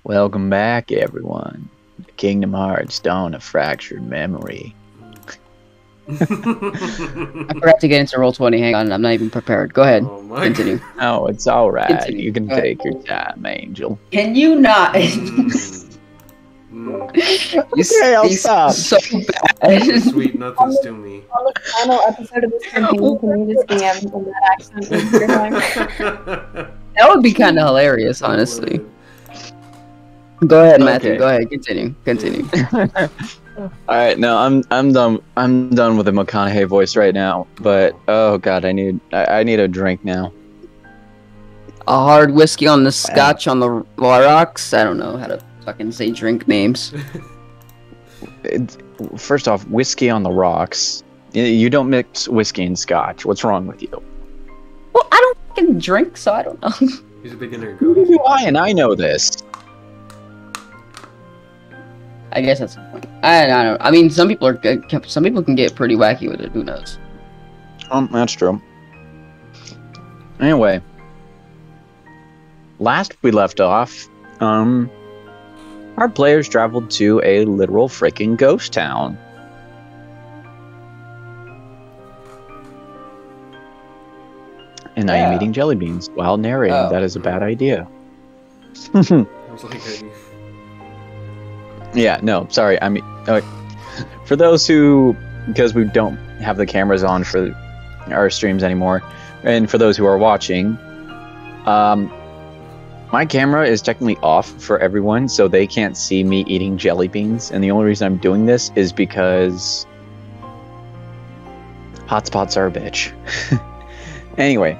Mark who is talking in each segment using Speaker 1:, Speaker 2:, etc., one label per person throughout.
Speaker 1: Welcome back, everyone. Kingdom Hearts Dawn of Fractured Memory.
Speaker 2: I forgot to get into Roll20. Hang on, I'm not even prepared. Go ahead.
Speaker 3: Oh my
Speaker 2: Continue.
Speaker 1: Oh, it's alright.
Speaker 2: Continue.
Speaker 1: You can
Speaker 2: Go ahead.
Speaker 1: take your time, Angel.
Speaker 2: Can you not?
Speaker 1: Okay, I'll stop.
Speaker 2: So bad.
Speaker 3: Sweet nothings to me.
Speaker 4: On the final episode of this campaign, can you just DM in that accent with your time?
Speaker 2: That would be kind of hilarious, honestly. Go ahead, Matthew.
Speaker 1: Okay.
Speaker 2: Go ahead. Continue.
Speaker 1: Alright, no, I'm done. I'm done with the McConaughey voice right now. But oh god, I need a drink now.
Speaker 2: A hard whiskey on the scotch on the rocks. I don't know how to fucking say drink names.
Speaker 1: First off, whiskey on the rocks. You don't mix whiskey and scotch. What's wrong with you?
Speaker 2: Well, I don't fucking drink, so I don't know.
Speaker 3: He's a beginner.
Speaker 1: Who do I and I know this?
Speaker 2: I guess that's the point. I don't know. I mean, some people are good. Some people can get pretty wacky with it. Who knows?
Speaker 1: That's true. Anyway, last we left off, our players traveled to a literal freaking ghost town. And I am eating jelly beans while narrating.
Speaker 2: Oh.
Speaker 1: That is a bad idea.
Speaker 3: I was like,
Speaker 1: Yeah, no, sorry. I mean, for those who, because we don't have the cameras on for our streams anymore, and for those who are watching, my camera is technically off for everyone, so they can't see me eating jelly beans. And the only reason I'm doing this is because hotspots are a bitch. Anyway,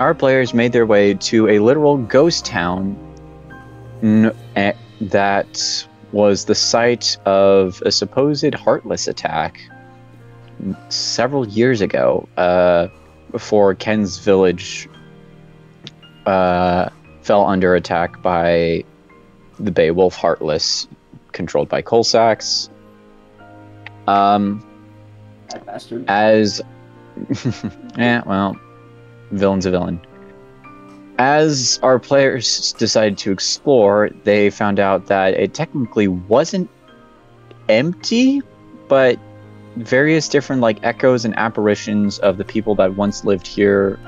Speaker 1: our players made their way to a literal ghost town that was the site of a supposed Heartless attack several years ago, before Ken's village fell under attack by the Beowulf Heartless, controlled by Colsax.
Speaker 2: That bastard.
Speaker 1: As yeah, well, villain's a villain. As our players decided to explore, they found out that it technically wasn't empty, but various different echoes and apparitions of the people that once lived here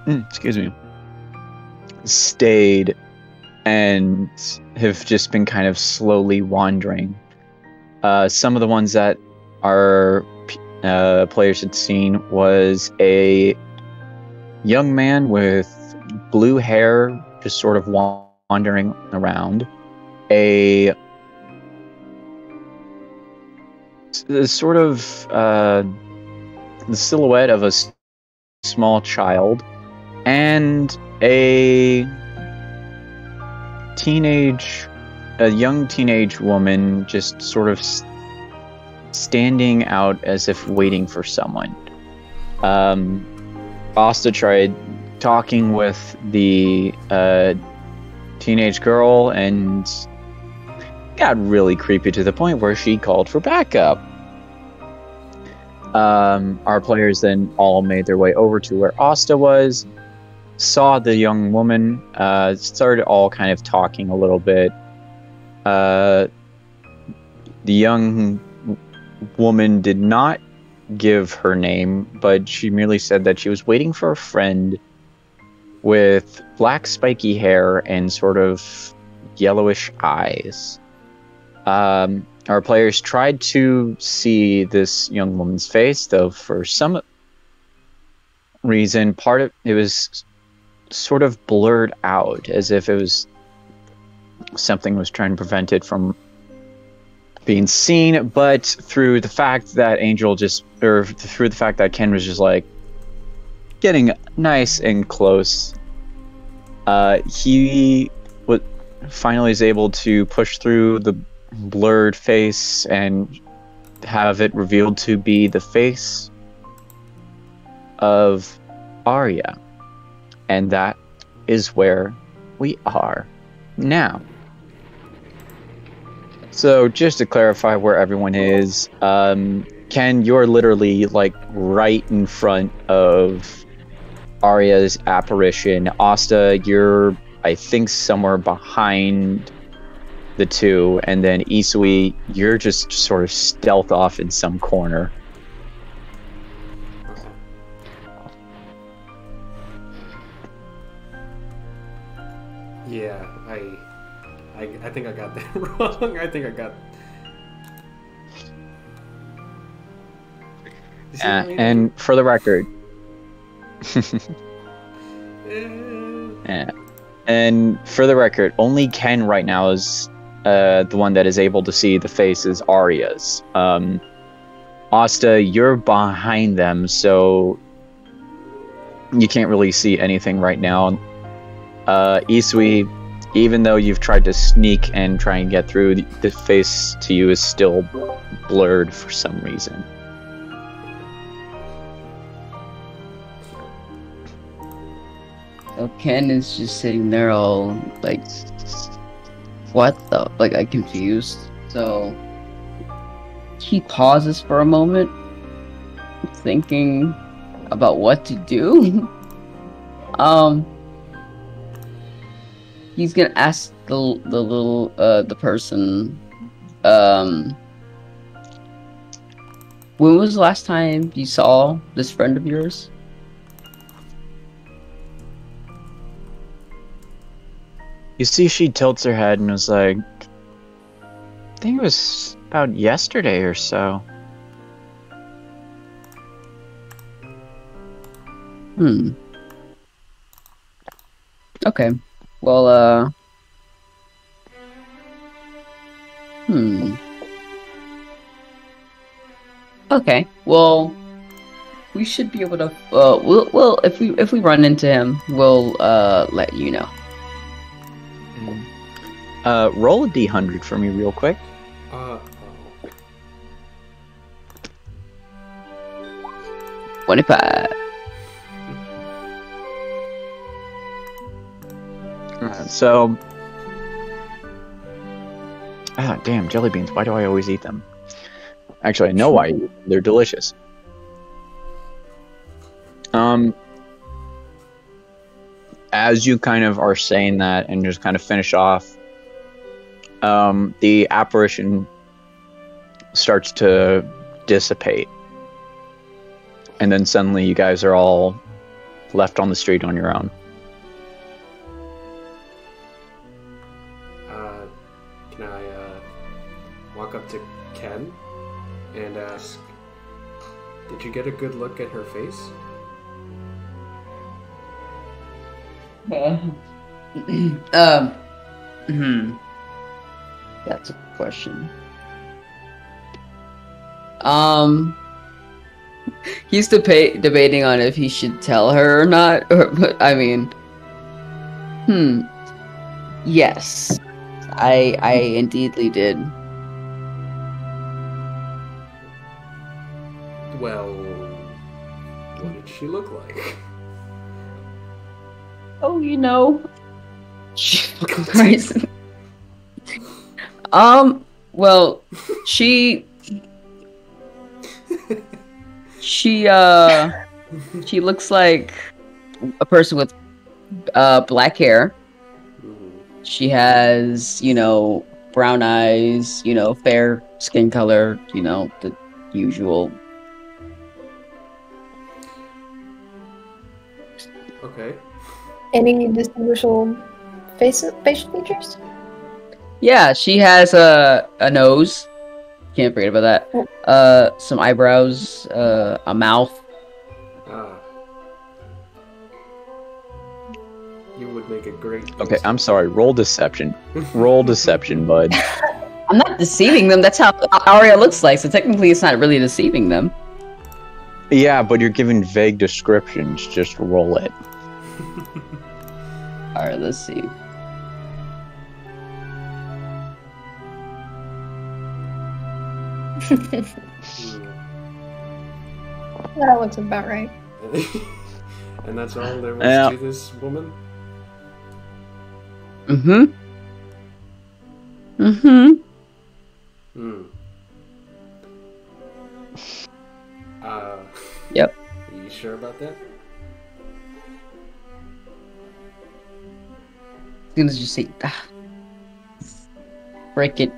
Speaker 1: excuse me, stayed and have just been kind of slowly wandering. Some of the ones that our players had seen was a young man with blue hair just sort of wandering around, the sort of the silhouette of a small child, and a young teenage woman just sort of standing out as if waiting for someone. Asta tried talking with the teenage girl and got really creepy to the point where she called for backup. Our players then all made their way over to where Asta was, saw the young woman, started all kind of talking a little bit. The young woman did not give her name, but she merely said that she was waiting for a friend with black spiky hair and sort of yellowish eyes. Our players tried to see this young woman's face, though for some reason it was sort of blurred out, as if it was something was trying to prevent it from being seen. But through the fact that Ken was just getting nice and close, he finally is able to push through the blurred face and have it revealed to be the face of Arya. And that is where we are now. So just to clarify where everyone is, Ken, you're literally right in front of Arya's apparition. Asta, you're, I think, somewhere behind the two, and then Isui, you're just sort of stealth off in some corner.
Speaker 3: Yeah, I think I got that wrong. I think I got.
Speaker 1: And for the record, and for the record, only Ken right now is the one that is able to see the faces Arya's. Asta, you're behind them, so you can't really see anything right now. Isui, even though you've tried to sneak and try and get through, the face to you is still blurred for some reason.
Speaker 2: So Ken is just sitting there all like, what the? Like, I'm confused. So he pauses for a moment, thinking about what to do. He's gonna ask the person, when was the last time you saw this friend of yours?
Speaker 1: You see, she tilts her head and was like, I think it was about yesterday or so.
Speaker 2: Okay. Well, Okay. Well, we should be able to. We'll if we run into him, we'll let you know.
Speaker 1: Roll a d100 for me real quick.
Speaker 2: 25.
Speaker 1: So, damn, jelly beans. Why do I always eat them? Actually, I know why. They're delicious. As you kind of are saying that and just kind of finish off, the apparition starts to dissipate. And then suddenly you guys are all left on the street on your own.
Speaker 3: Can I walk up to Ken and ask, did you get a good look at her face?
Speaker 2: That's a question. He's debating on if he should tell her or not. But I mean, yes, I indeedly did.
Speaker 3: Well, what did she look like?
Speaker 2: Oh, you know. Christ. Well, she looks like a person with black hair. She has, brown eyes, fair skin color, the usual.
Speaker 3: Okay.
Speaker 4: Any distinguishable facial features?
Speaker 2: Yeah, she has a nose. Can't forget about that. Some eyebrows, a mouth.
Speaker 3: You would make a great.
Speaker 1: Okay, I'm sorry. Roll deception. Roll deception, bud.
Speaker 2: I'm not deceiving them. That's how Arya looks like. So technically, it's not really deceiving them.
Speaker 1: Yeah, but you're giving vague descriptions. Just roll it.
Speaker 2: All right, let's see.
Speaker 4: That looks about right.
Speaker 3: And that's all there was to this woman?
Speaker 2: Yep.
Speaker 3: Are you sure about that?
Speaker 2: gonna just say, break it.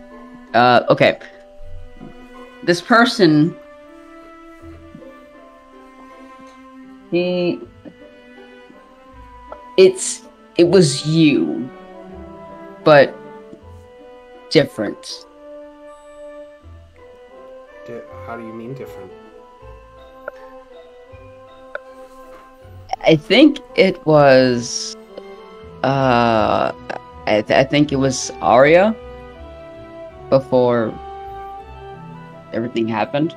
Speaker 2: Okay. This person, it was you, but different.
Speaker 3: How do you mean different?
Speaker 2: I think it was, I think it was Arya before everything happened.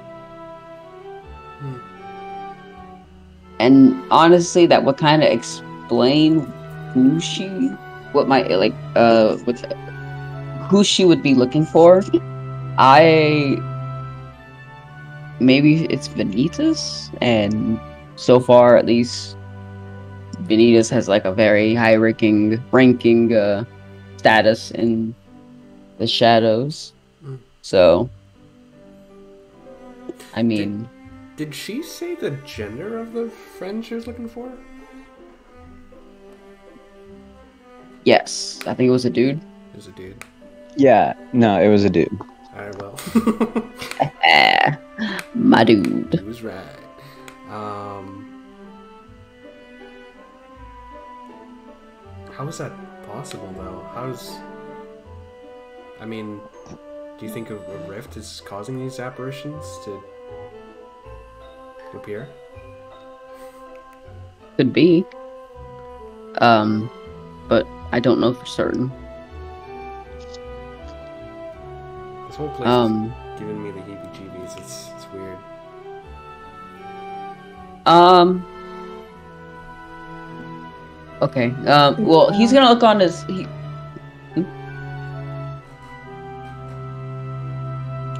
Speaker 2: And honestly, that would kind of explain who she, who she would be looking for. Maybe it's Vanitas, and so far at least, Vanitas has like a very high ranking status in the shadows. So, I mean,
Speaker 3: did she say the gender of the friend she was looking for?
Speaker 2: Yes, I think it was a dude.
Speaker 3: It was a dude.
Speaker 1: Yeah, no, it was a dude.
Speaker 3: Alright, well.
Speaker 2: My dude.
Speaker 3: He was right. How is that possible, though? I mean, do you think a rift is causing these apparitions to appear?
Speaker 2: Could be. But I don't know for certain.
Speaker 3: This whole place is giving me the heebie-jeebies. It's weird.
Speaker 2: Okay. Well, he's gonna look on his.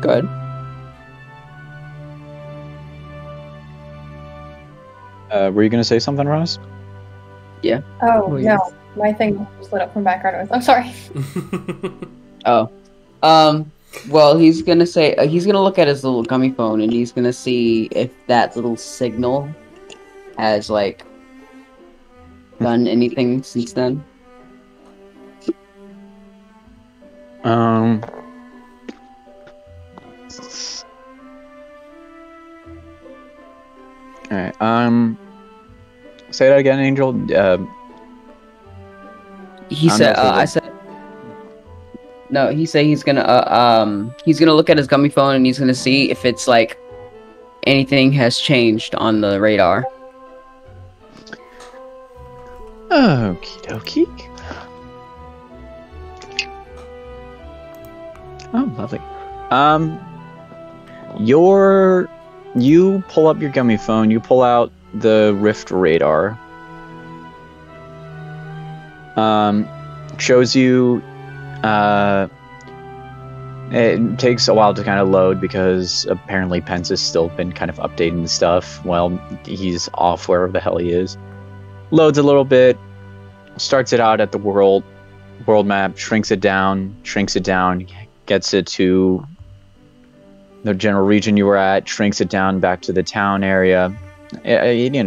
Speaker 2: Go ahead.
Speaker 1: Were you gonna say something, Ross?
Speaker 2: Yeah.
Speaker 4: Oh,
Speaker 2: Oh, yeah.
Speaker 4: no. My thing just lit up from background noise. I'm sorry.
Speaker 2: Oh. Well, he's gonna say he's gonna look at his little gummy phone and he's gonna see if that little signal has like done anything since then.
Speaker 1: Alright, say that again, Angel.
Speaker 2: He said, I said, no, he said he's gonna look at his gummy phone and he's gonna see if it's like anything has changed on the radar.
Speaker 1: Okie dokie. Oh, lovely. You pull up your gummy phone, you pull out the Rift radar. Shows you, it takes a while to kind of load because apparently Pence has still been kind of updating the stuff while he's off wherever the hell he is. Loads a little bit, starts it out at the world map, shrinks it down, gets it to the general region you were at, shrinks it down back to the town area.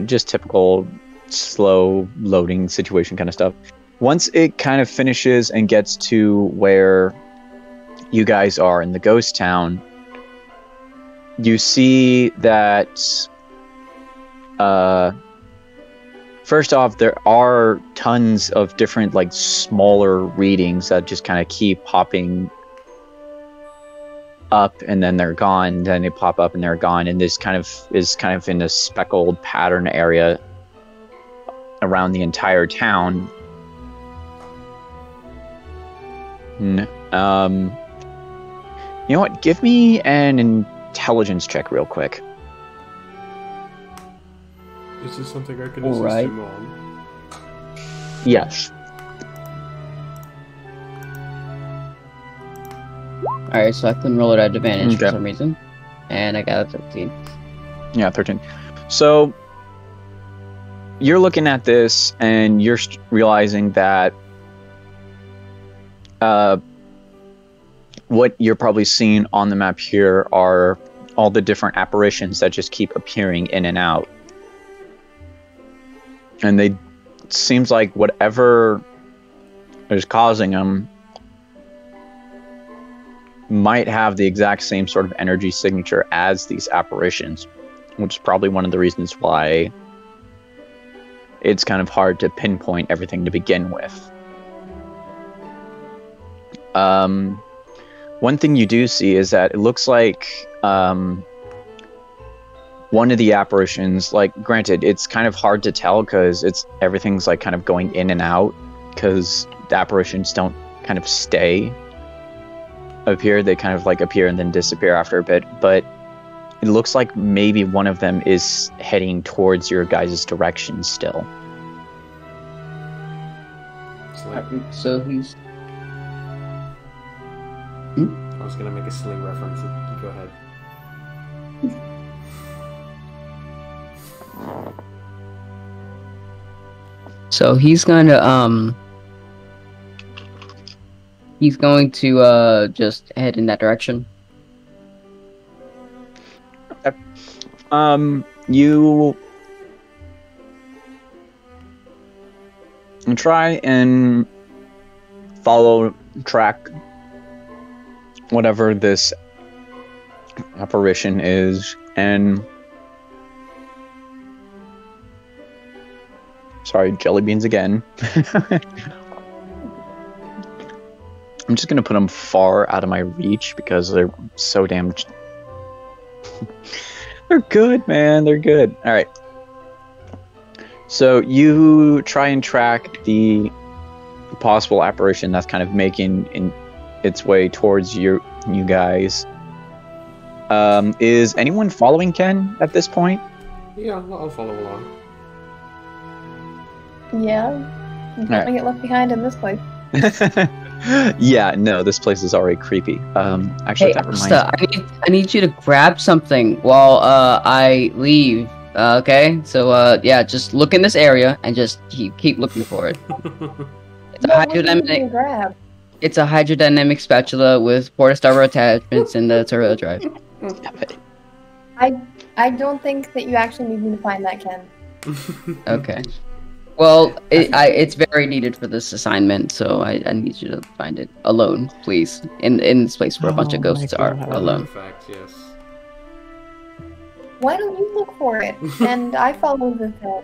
Speaker 1: Just typical slow loading situation kind of stuff. Once it kind of finishes and gets to where you guys are in the ghost town, you see that first off, there are tons of different like smaller readings that just kind of keep popping up and then they're gone, then they pop up and they're gone, and this kind of is in a speckled pattern area around the entire town. You know what? Give me an intelligence check real quick.
Speaker 3: Is this something I can
Speaker 2: All
Speaker 3: assist
Speaker 2: right.
Speaker 3: him on?
Speaker 1: Yes.
Speaker 2: Alright, so I couldn't roll it at advantage for
Speaker 1: Okay.
Speaker 2: some reason. And I got a 13.
Speaker 1: Yeah, 13. So you're looking at this and you're realizing that what you're probably seeing on the map here are all the different apparitions that just keep appearing in and out. And it seems like whatever is causing them might have the exact same sort of energy signature as these apparitions, which is probably one of the reasons why it's kind of hard to pinpoint everything to begin with. One thing you do see is that it looks like one of the apparitions, like, granted, it's kind of hard to tell because everything's like kind of going in and out because the apparitions don't kind of stay appear. They kind of like appear and then disappear after a bit, but it looks like maybe one of them is heading towards your guys' direction still.
Speaker 2: So he's...
Speaker 3: I was gonna make a sling reference. You go ahead.
Speaker 2: So he's going to just head in that direction.
Speaker 1: You try and track whatever this apparition is, and sorry, jelly beans again. I'm just gonna put them far out of my reach because they're so damn... They're good, man. They're good. All right. So you try and track the possible apparition that's kind of making its way towards you guys. Is anyone following Ken at this point?
Speaker 3: Yeah, I'll follow along.
Speaker 4: Yeah. I'm gonna get left behind in this place.
Speaker 1: Yeah, no, this place is already creepy. Actually,
Speaker 2: Hey,
Speaker 1: that reminds
Speaker 2: Asta, I need you to grab something while I leave. Okay, so yeah, just look in this area and just keep looking for it. It's a hydrodynamic.
Speaker 4: Grab.
Speaker 2: It's a hydrodynamic spatula with porta-starter attachments in the turbo drive.
Speaker 4: I don't think that you actually need me to find that, Ken.
Speaker 2: Okay. Well, it's very needed for this assignment, so I need you to find it alone, please. In this place where a bunch of ghosts are alone.
Speaker 3: In fact, yes.
Speaker 4: Why don't you look for it? And I follow the thread.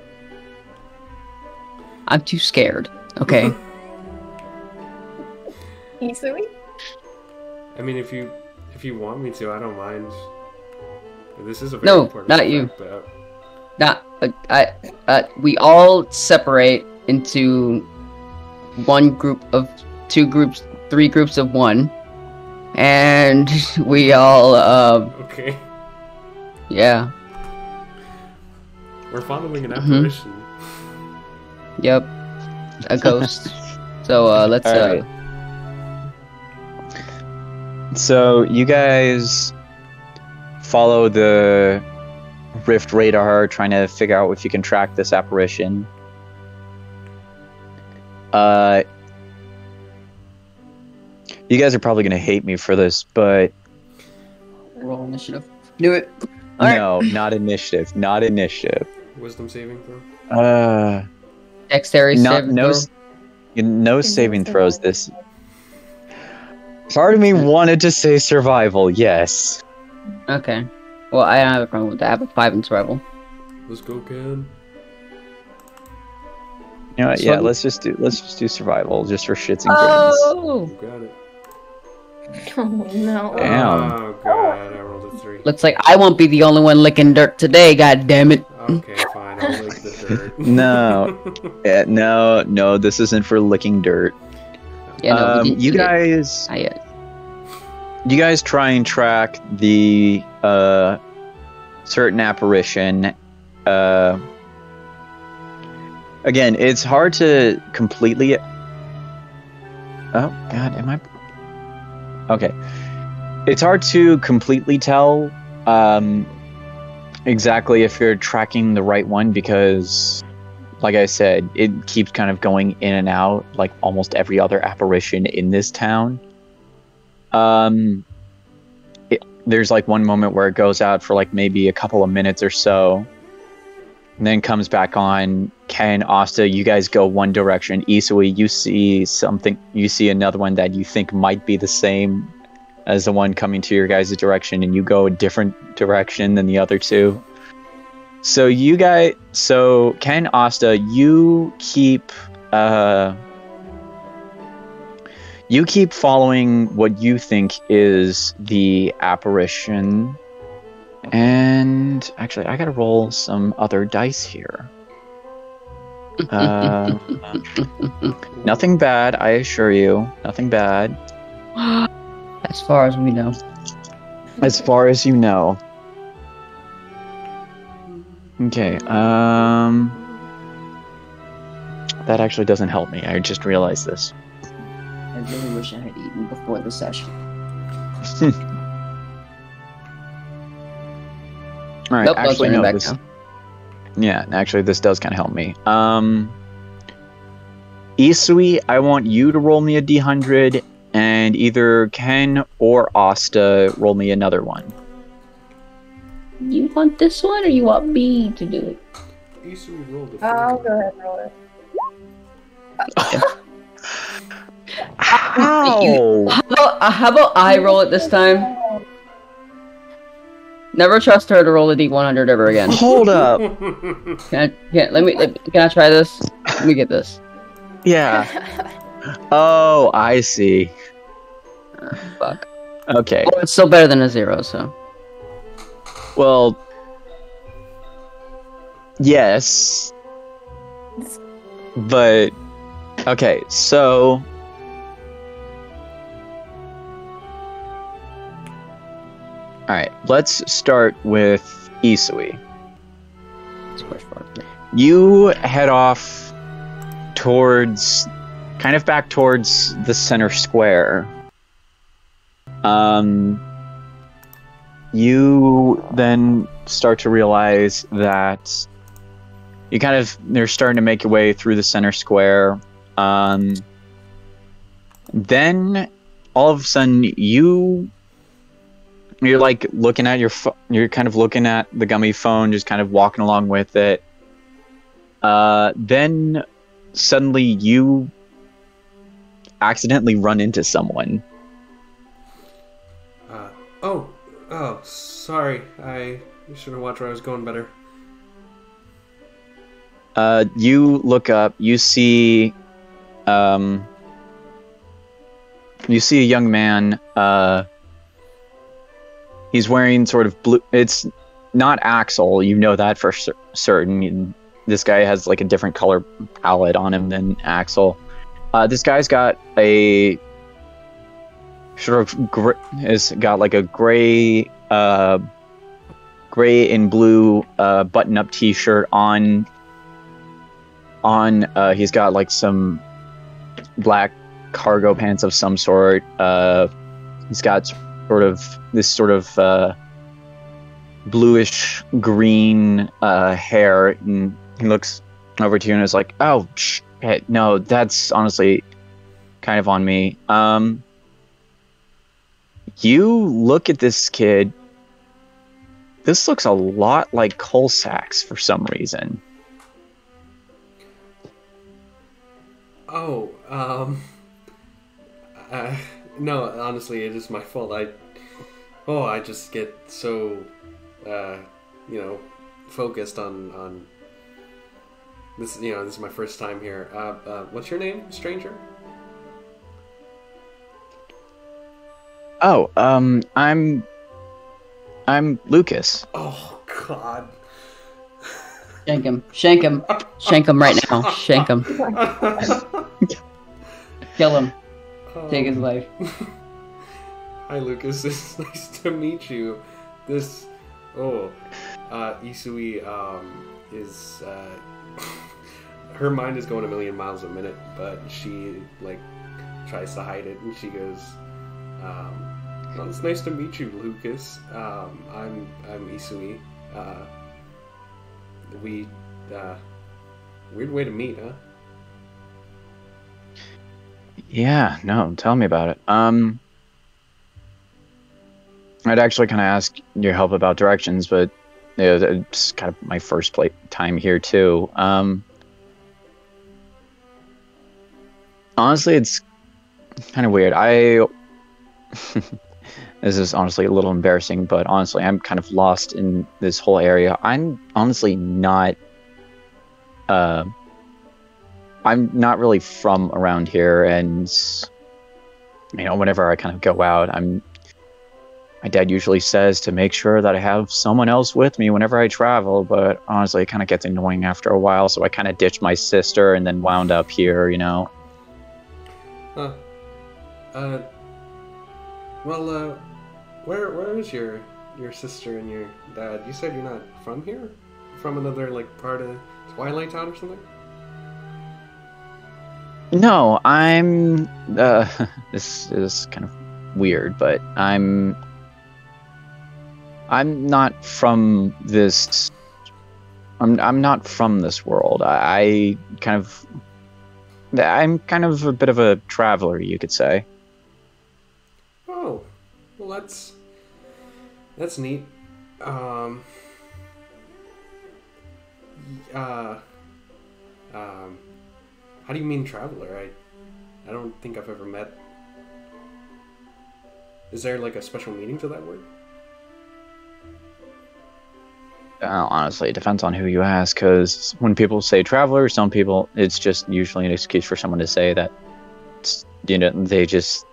Speaker 2: I'm too scared. Okay.
Speaker 4: Easily?
Speaker 3: I mean, if you want me to, I don't mind. This is a very important
Speaker 2: not you.
Speaker 3: But...
Speaker 2: We all separate into one group of 2 groups, 3 groups of 1, and we all
Speaker 3: Okay.
Speaker 2: Yeah.
Speaker 3: We're following an apparition.
Speaker 2: Yep. A ghost. So let's
Speaker 1: Alright. So you guys follow the Rift radar, trying to figure out if you can track this apparition. You guys are probably gonna hate me for this, but
Speaker 2: roll initiative. Do it.
Speaker 1: no, not initiative. Not initiative.
Speaker 3: Wisdom saving throw.
Speaker 2: Dexterity saving throw.
Speaker 1: No saving throws. This part of me wanted to say survival. Yes.
Speaker 2: Okay. Well, I don't have a problem with that. I have a 5 in survival.
Speaker 3: Let's go, Ken.
Speaker 1: You know what? Yeah, let's just do survival just for shits and grins.
Speaker 2: Oh!
Speaker 3: You got it.
Speaker 4: Oh no.
Speaker 1: Damn.
Speaker 3: Oh god, I rolled a 3.
Speaker 2: Looks like I won't be the only one licking dirt today. God damn it!
Speaker 3: Okay, fine. I'll lick the dirt.
Speaker 1: No. Yeah, no. This isn't for licking dirt.
Speaker 2: Yeah, no, we didn't
Speaker 1: you
Speaker 2: eat it.
Speaker 1: guys.
Speaker 2: Not yet.
Speaker 1: You guys try and track the certain apparition. Again, it's hard to completely... Oh, God, am I... Okay. It's hard to completely tell exactly if you're tracking the right one because, like I said, it keeps kind of going in and out like almost every other apparition in this town. There's like one moment where it goes out for like maybe a couple of minutes or so, and then comes back on Ken, Asta, you guys go one direction. Isui, you see something. You see another one that you think might be the same as the one coming to your guys' direction, and you go a different direction than the other two. So Ken, Asta, you keep following what you think is the apparition. And actually, I gotta roll some other dice here. Nothing bad, I assure you. Nothing bad.
Speaker 2: As far as we know.
Speaker 1: As far as you know. Okay, that actually doesn't help me. I just realized this.
Speaker 2: I really wish I had eaten before the session.
Speaker 1: Alright,
Speaker 2: Nope,
Speaker 1: actually no,
Speaker 2: back
Speaker 1: this...
Speaker 2: now.
Speaker 1: Yeah, actually this does kind of help me. Isui, I want you to roll me a D100, and either Ken or Asta roll me another one.
Speaker 2: You want this one, or you want me to do it?
Speaker 3: Isui rolled a 4.
Speaker 4: I'll go ahead and roll it.
Speaker 1: How?
Speaker 2: How about I roll it this time? Never trust her to roll a D100 ever again.
Speaker 1: Hold up.
Speaker 2: Can I try this? Let me get this.
Speaker 1: Yeah. Oh, I see.
Speaker 2: Fuck.
Speaker 1: Okay.
Speaker 2: Well, it's still better than a 0, so.
Speaker 1: Well, yes. But, okay, so... Alright, let's start with Isui. You head off towards, kind of back towards the center square. You then start to realize that you're starting to make your way through the center square. Then all of a sudden you're like looking at you're kind of looking at the gummy phone, just kind of walking along with it. Then suddenly you accidentally run into someone.
Speaker 3: Oh, sorry. I should have watched where I was going better.
Speaker 1: You look up, you see a young man, he's wearing sort of blue, it's not Axel, you know that for certain. This guy has like a different color palette on him than Axel. This guy's got a sort of got like a gray and blue button-up t-shirt on. He's got like some black cargo pants of some sort. He's got this sort of bluish green hair, and he looks over to you and is like, "Oh shit, no, that's honestly kind of on me." You look at this kid. This looks a lot like Colsax for some reason.
Speaker 3: Oh, no, honestly, it is my fault. I just get so, focused on this. This is my first time here. What's your name, stranger?
Speaker 1: Oh, I'm Lucas.
Speaker 3: Oh God.
Speaker 2: Shank him. Shank him. Shank him right now. Shank him. Kill him. Take his life.
Speaker 3: Hi, Lucas. It's nice to meet you. Isui, is, her mind is going a million miles a minute, but she, tries to hide it, and she goes, well, it's nice to meet you, Lucas. I'm Isui. Weird way to meet, huh?
Speaker 1: Yeah, no, tell me about it. I'd actually kind of ask your help about directions, but it's kind of my first time here too. Honestly, it's kind of weird. I This is honestly a little embarrassing, but honestly, I'm kind of lost in this whole area. I'm honestly not. Uh, I'm not really from around here, and whenever I kind of go out, my dad usually says to make sure that I have someone else with me whenever I travel, but honestly, it kind of gets annoying after a while, so I kind of ditched my sister and then wound up here,
Speaker 3: Huh. Well, where is your sister and your dad? You said you're not from here? From another, part of Twilight Town or something?
Speaker 1: No, I'm, this is kind of weird, but I'm not from this, I'm not from this world. I'm kind of a bit of a traveler, you could say.
Speaker 3: Oh, well, that's neat. How do you mean traveler? I don't think I've ever met. Is there a special meaning to that word?
Speaker 1: Honestly, it depends on who you ask, because when people say traveler, some people, it's just usually an excuse for someone to say that, they just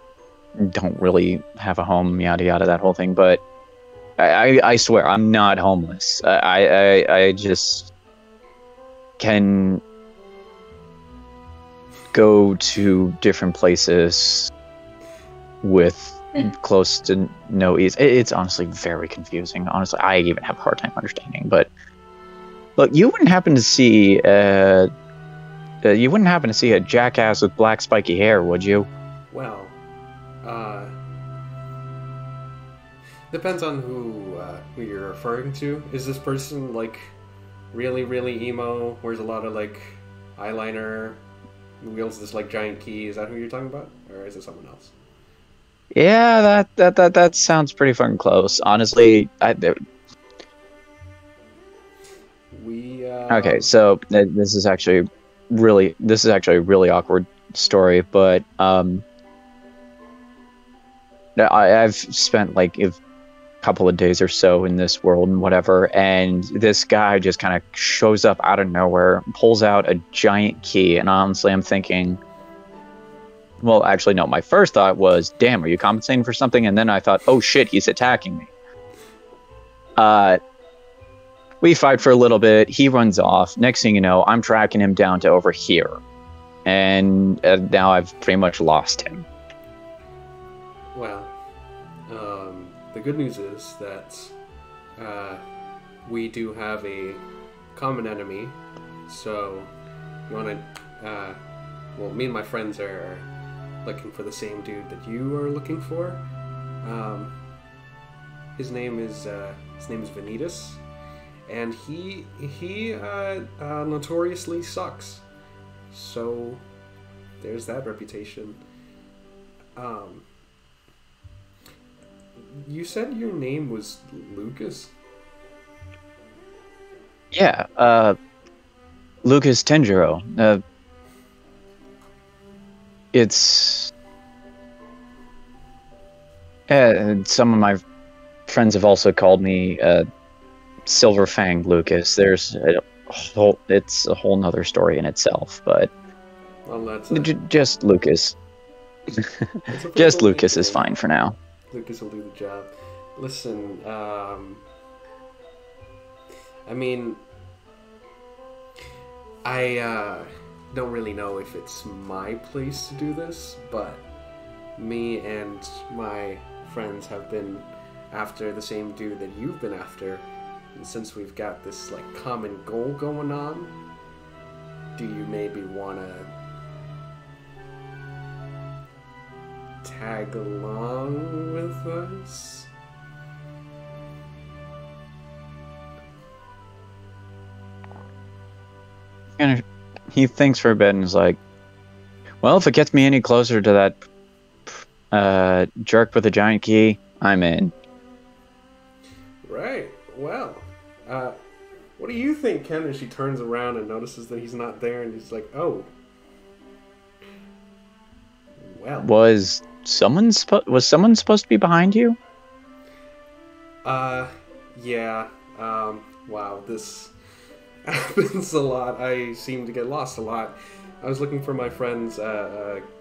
Speaker 1: don't really have a home, yada yada, that whole thing. But I swear, I'm not homeless. I just can go to different places with close to no ease. It's honestly very confusing. Honestly, I even have a hard time understanding. But look, you wouldn't happen to see a jackass with black spiky hair, would you?
Speaker 3: Well, depends on who you're referring to. Is this person really, really emo? Wears a lot of eyeliner, wields this giant key? Is that who you're talking about, or is it someone else?
Speaker 1: Yeah, that sounds pretty fucking close. Honestly, Okay, so this is actually a really awkward story, but I've spent a couple of days or so in this world and whatever, and this guy just kind of shows up out of nowhere, pulls out a giant key, and honestly, I'm thinking, well, actually, no, my first thought was, damn, are you compensating for something? And then I thought, oh shit, he's attacking me. We fight for a little bit, he runs off. Next thing you know, I'm tracking him down to over here. And now I've pretty much lost him.
Speaker 3: Well, the good news is that we do have a common enemy. So, you want to... well, me and my friends are looking for the same dude that you are looking for. His name is Vanitas, and he notoriously sucks. So there's that reputation. You said your name was Lucas?
Speaker 1: Yeah, Lucas Tenjiro. It's... some of my friends have also called me Silver Fang Lucas. There's it's a whole nother story in itself, but
Speaker 3: well, that's
Speaker 1: just Lucas. Just Lucas is fine for now.
Speaker 3: Lucas will do the job. Listen, I mean, I don't really know if it's my place to do this, but me and my friends have been after the same dude that you've been after, and since we've got this common goal going on, do you maybe wanna tag along with us?
Speaker 1: He thinks for a bit and is like, well, if it gets me any closer to that jerk with a giant key, I'm in.
Speaker 3: Right. Well, what do you think, Ken, as she turns around and notices that he's not there, and he's like, oh. Well.
Speaker 1: Was someone supposed to be behind you?
Speaker 3: Yeah. Wow, this happens a lot. I seem to get lost a lot. I was looking for my friends,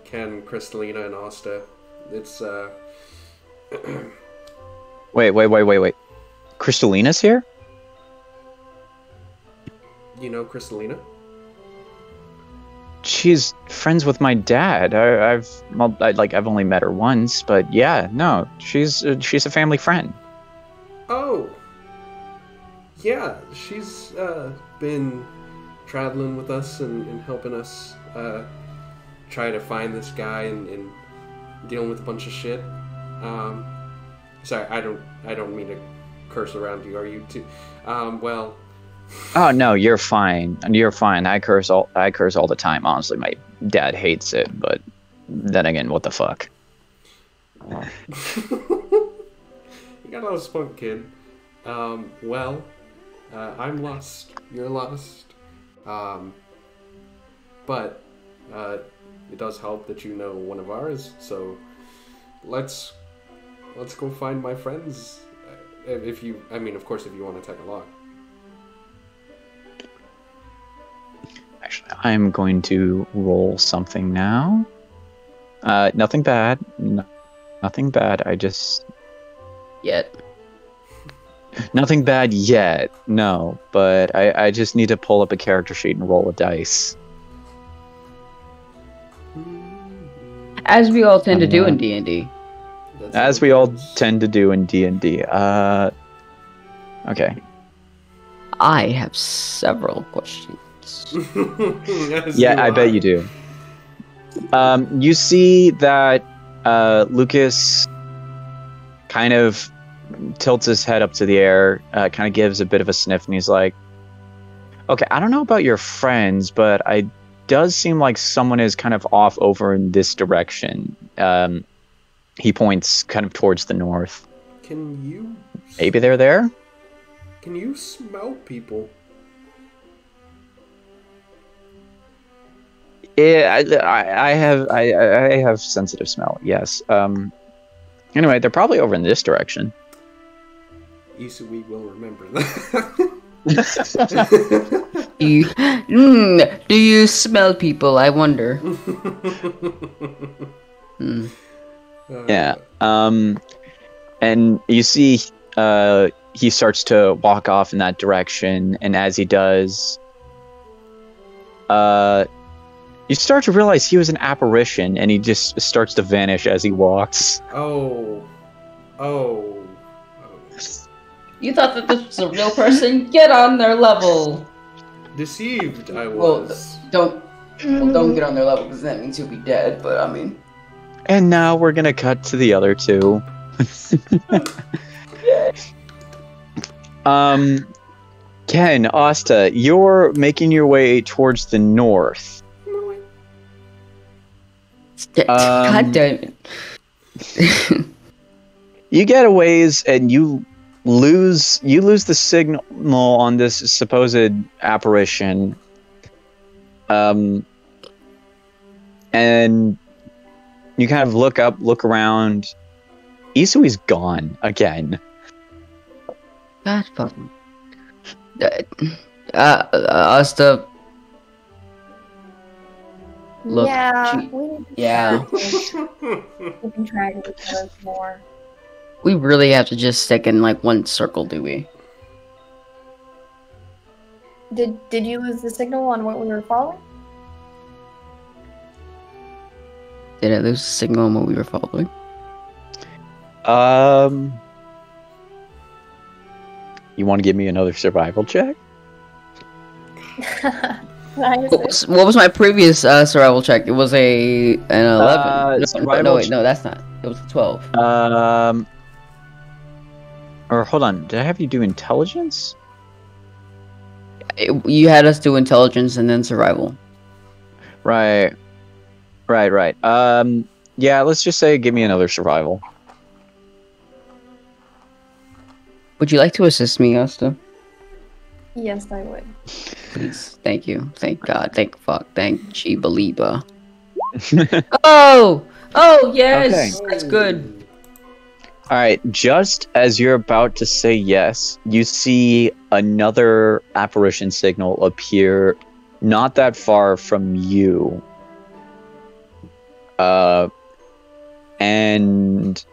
Speaker 3: Ken, Kristalina, and Asta. It's,
Speaker 1: Wait. Kristalina's here?
Speaker 3: You know Kristalina?
Speaker 1: She's friends with my dad. I've only met her once, but yeah, no, she's a family friend.
Speaker 3: Oh! Yeah, she's, been traveling with us and helping us, try to find this guy and dealing with a bunch of shit. Sorry, I don't mean to curse around you. Are you too? Well.
Speaker 1: Oh no, you're fine. You're fine. I curse all the time. Honestly, my dad hates it, but then again, what the fuck?
Speaker 3: You got a lot of spunk, kid. Well, I'm lost. You're lost. But it does help that you know one of ours. So let's go find my friends. If you, I mean, of course, if you want to tag along.
Speaker 1: Actually, I'm going to roll something now. Nothing bad. Nothing bad.
Speaker 2: Yet.
Speaker 1: Nothing bad yet. No, but I just need to pull up a character sheet and roll a dice.
Speaker 2: As we all tend to do in D&D.
Speaker 1: As we all tend to do in D&D. Okay.
Speaker 2: I have several questions.
Speaker 1: Yeah, I bet you do. You see that Lucas kind of tilts his head up to the air, kind of gives a bit of a sniff, and he's like, okay, I don't know about your friends, but it does seem like someone is kind of off over in this direction. He points kind of towards the north.
Speaker 3: Can you...
Speaker 1: Maybe they're there?
Speaker 3: Can you smell people?
Speaker 1: Yeah, I have sensitive smell. Yes. Anyway, they're probably over in this direction.
Speaker 3: Isui will remember that.
Speaker 2: Do you smell people? I wonder.
Speaker 1: Yeah. And you see, he starts to walk off in that direction, and as he does, you start to realize he was an apparition, and he just starts to vanish as he walks.
Speaker 3: Oh.
Speaker 2: You thought that this was a real person? Get on their level.
Speaker 3: Deceived, I was.
Speaker 2: Well, don't get on their level, because that means you'll be dead, but I mean...
Speaker 1: And now we're gonna cut to the other two. Ken, Asta, you're making your way towards the north.
Speaker 2: God damn it.
Speaker 1: You get a ways and you lose the signal on this supposed apparition. And you kind of look around. Isui's gone again.
Speaker 2: God fucking. Asta. Look.
Speaker 4: Yeah, we can try to each other more.
Speaker 2: We really have to just stick in like one circle, do we?
Speaker 4: Did you lose the signal on what we were following?
Speaker 2: Did I lose the signal on what we were following?
Speaker 1: You want to give me another survival check?
Speaker 2: What was my previous survival check? It was an 11. No, that's not. It was a 12.
Speaker 1: Or hold on, did I have you do intelligence?
Speaker 2: You had us do intelligence and then survival.
Speaker 1: Right. Yeah, let's just say give me another survival.
Speaker 2: Would you like to assist me, Asta?
Speaker 4: Yes, I would.
Speaker 2: Please. Thank you. Thank God. Thank fuck. Thank Chiba Liba. Oh! Oh yes, that's good.
Speaker 1: All right, just as you're about to say yes, you see another apparition signal appear not that far from you. And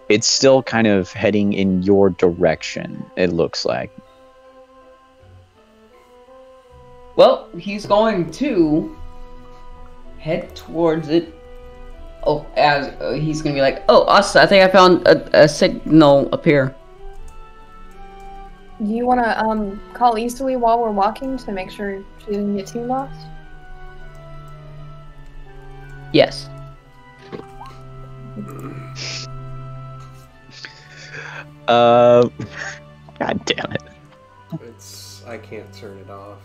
Speaker 1: it's still kind of heading in your direction, it looks like.
Speaker 2: Well, he's going to head towards it. Oh, as he's gonna be like, oh, us, I think I found a signal up here.
Speaker 4: Do you want to call Isui while we're walking to make sure she didn't get too lost?
Speaker 2: Yes.
Speaker 1: God damn it.
Speaker 3: I can't turn it off.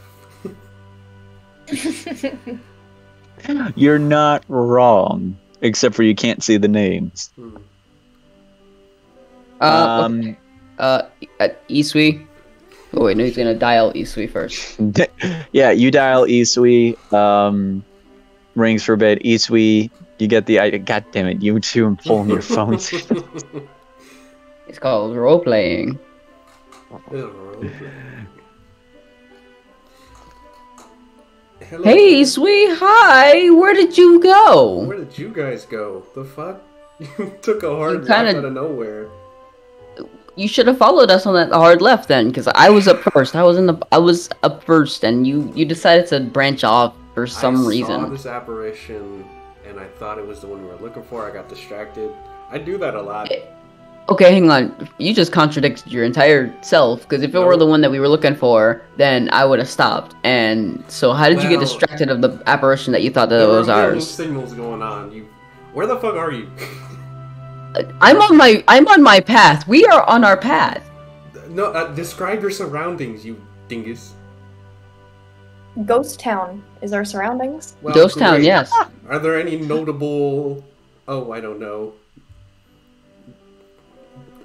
Speaker 1: You're not wrong, except for you can't see the names.
Speaker 2: Isui. Oh wait, no, he's gonna dial Isui first.
Speaker 1: Yeah, you dial Isui, rings for bed. Isui, you get the idea. God damn it, you two are pulling your phones.
Speaker 2: It's called role playing.
Speaker 3: Hello.
Speaker 2: Hey, Isui, hi. Where did you go?
Speaker 3: Where did you guys go? The fuck? You took a hard
Speaker 2: kinda-
Speaker 3: left out of nowhere.
Speaker 2: You should have followed us on that hard left then, because I was up first. I was up first, and you decided to branch off for some
Speaker 3: I
Speaker 2: reason.
Speaker 3: saw this apparition, and I thought it was the one we were looking for. I got distracted. I do that a lot.
Speaker 2: Okay, hang on. You just contradicted your entire self, because if it were the one that we were looking for, then I would have stopped. And so how did you get
Speaker 3: Well,
Speaker 2: distracted of the apparition that you thought that
Speaker 3: There
Speaker 2: was
Speaker 3: were million
Speaker 2: ours?
Speaker 3: signals going on. Where the fuck are you?
Speaker 2: I'm on my path. We are on our path.
Speaker 3: No, describe your surroundings, you dingus.
Speaker 4: Ghost Town is our surroundings.
Speaker 3: Well,
Speaker 2: Ghost Town,
Speaker 3: great.
Speaker 2: yes.
Speaker 3: Are there any notable... Oh, I don't know.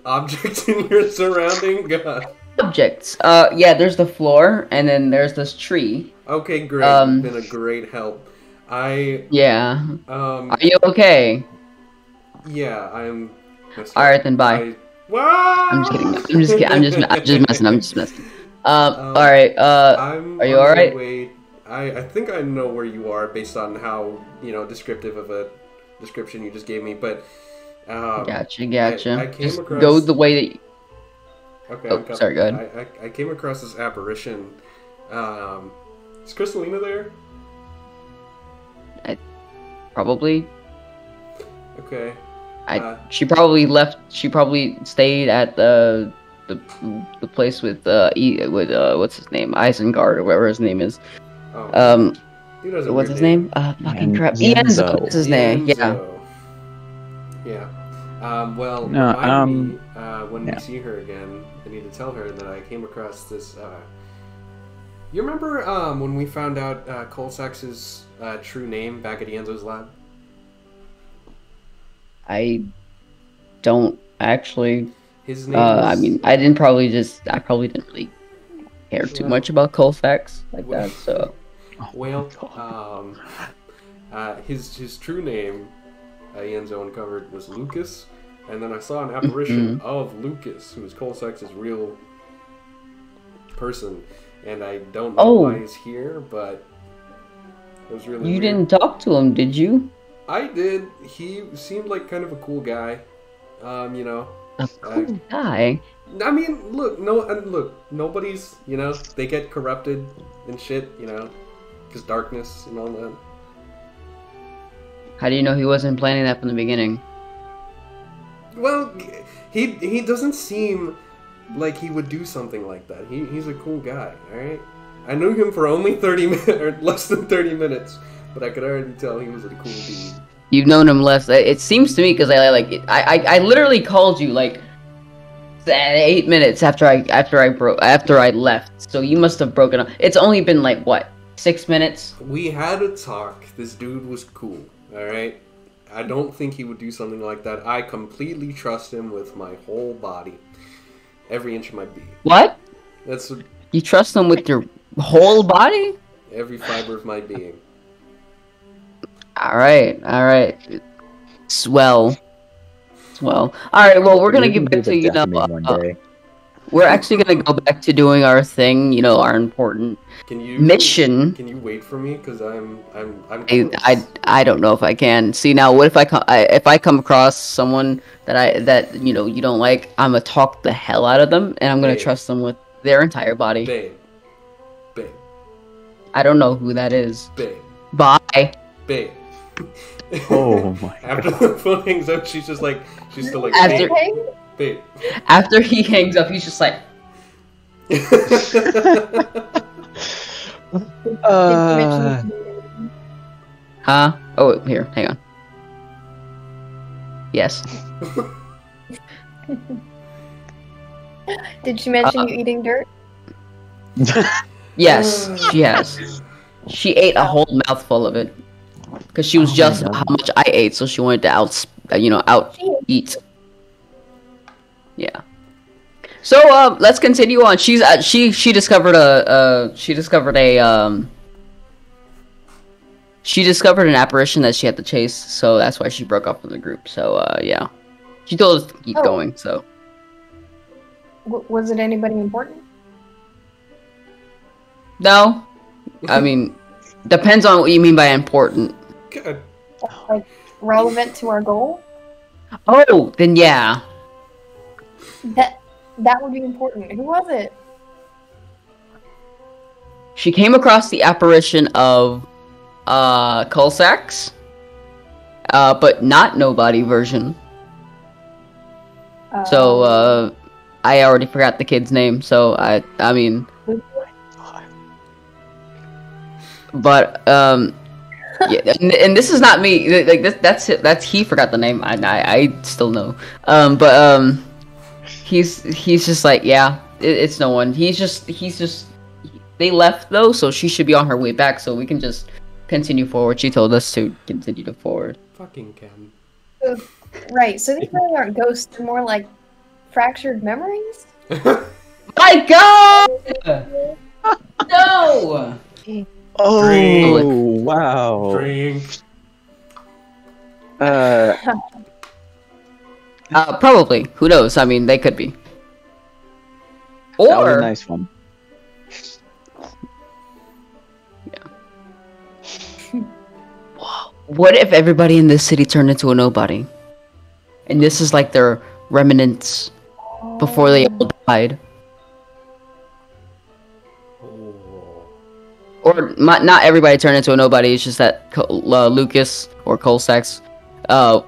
Speaker 3: Objects in your surrounding? God.
Speaker 2: Objects. Yeah, there's the floor, and then there's this tree.
Speaker 3: Okay, great. You've been a great help.
Speaker 2: Yeah.
Speaker 3: Are
Speaker 2: Are you okay?
Speaker 3: Yeah, I'm...
Speaker 2: Alright, then bye. I'm just kidding. I'm just messing. Alright,
Speaker 3: I'm
Speaker 2: are you
Speaker 3: on my
Speaker 2: alright?
Speaker 3: way- I think I know where you are based on how, descriptive of a description you just gave me, but...
Speaker 2: Gotcha.
Speaker 3: I came
Speaker 2: Just
Speaker 3: across...
Speaker 2: go the way that you...
Speaker 3: Okay,
Speaker 2: Oh, sorry, go ahead.
Speaker 3: I came across this apparition. Is Crystalina there?
Speaker 2: Probably.
Speaker 3: Okay.
Speaker 2: She probably left. She probably stayed at the place with what's his name, Isengard or whatever his name is.
Speaker 3: Oh, he has a
Speaker 2: What's
Speaker 3: weird
Speaker 2: his name? Fucking crap.
Speaker 1: Ienzo.
Speaker 2: Ienzo. That's his name. Yeah.
Speaker 3: Ienzo. Yeah. Well,
Speaker 1: No,
Speaker 3: remind me, when
Speaker 1: yeah.
Speaker 3: we see her again, I need to tell her that I came across this. You remember when we found out Colsax's true name back at Ienzo's lab?
Speaker 2: I don't actually.
Speaker 3: His name.
Speaker 2: I mean, I probably didn't really care too much about Colfax like that. So.
Speaker 3: Well, his true name, Ienzo uncovered, was Lucas, and then I saw an apparition of Lucas, who is Colsax's real person, and I don't know why he's here, but it was really
Speaker 2: You
Speaker 3: weird.
Speaker 2: didn't talk to him, did you?
Speaker 3: I did. He seemed like kind of a cool guy,
Speaker 2: A cool guy.
Speaker 3: I mean, look, nobody's, they get corrupted and shit, because darkness and all that.
Speaker 2: How do you know he wasn't planning that from the beginning?
Speaker 3: Well, he doesn't seem like he would do something like that. He's a cool guy, alright? I knew him for only 30 minutes, or less than 30 minutes, but I could already tell he was a cool dude.
Speaker 2: You've known him less. It seems to me because I literally called you like 8 minutes after I left. So you must have broken up. It's only been like what, 6 minutes?
Speaker 3: We had a talk. This dude was cool, alright? I don't think he would do something like that. I completely trust him with my whole body. Every inch of my being.
Speaker 2: What?
Speaker 3: That's
Speaker 2: You trust him with your whole body?
Speaker 3: every fiber of my being.
Speaker 2: All right. Swell. All right. Well, we're gonna
Speaker 1: You can
Speaker 2: get back
Speaker 1: give
Speaker 2: to
Speaker 1: it to me one day.
Speaker 2: we're actually gonna go back to doing our thing. Our important
Speaker 3: Can you
Speaker 2: mission.
Speaker 3: Can you wait for me? Because I'm close.
Speaker 2: I don't know if I can. See now, what if if I come across someone that you don't like, I'm gonna talk the hell out of them, and I'm gonna
Speaker 3: Babe.
Speaker 2: trust them with their entire body.
Speaker 3: Babe.
Speaker 2: I don't know who that is.
Speaker 3: Babe.
Speaker 2: Bye.
Speaker 3: Babe.
Speaker 1: Oh my
Speaker 3: After the phone hangs up, she's still like,
Speaker 2: After-
Speaker 3: babe.
Speaker 2: After he hangs up, he's just like, huh? Oh, here, hang on. Yes.
Speaker 4: Did she mention you eating dirt?
Speaker 2: Yes, she has. She ate a whole mouthful of it because she was just how much I ate, so she wanted to out eat. Yeah. So let's continue on. She discovered an apparition that she had to chase, so that's why she broke off from the group. So yeah, she told us to keep going. So
Speaker 4: Was it anybody important?
Speaker 2: no, I mean, depends on what you mean by important.
Speaker 3: God.
Speaker 4: Like relevant to our goal?
Speaker 2: Oh, then yeah.
Speaker 4: That would be important. Who was it?
Speaker 2: She came across the apparition of Culsax, but not nobody version. So I already forgot the kid's name. So I mean, but yeah, and this is not me. Like that's he forgot the name. I still know. But he's just like, yeah, it's no one. He's just they left though, so she should be on her way back. So we can just continue forward. She told us to continue to forward.
Speaker 3: Fucking Ken.
Speaker 4: Right. So these really aren't ghosts. They're more like fractured memories.
Speaker 2: My God! No!
Speaker 1: Oh
Speaker 3: Drink.
Speaker 1: wow.
Speaker 3: Drink.
Speaker 2: Probably. Who knows? I mean, they could be.
Speaker 1: That was a
Speaker 2: Or
Speaker 1: nice one.
Speaker 2: what if everybody in this city turned into a nobody? And this is like their remnants before they all died.
Speaker 3: Oh.
Speaker 2: Or not everybody turned into a nobody. It's just that Lucas or Colsax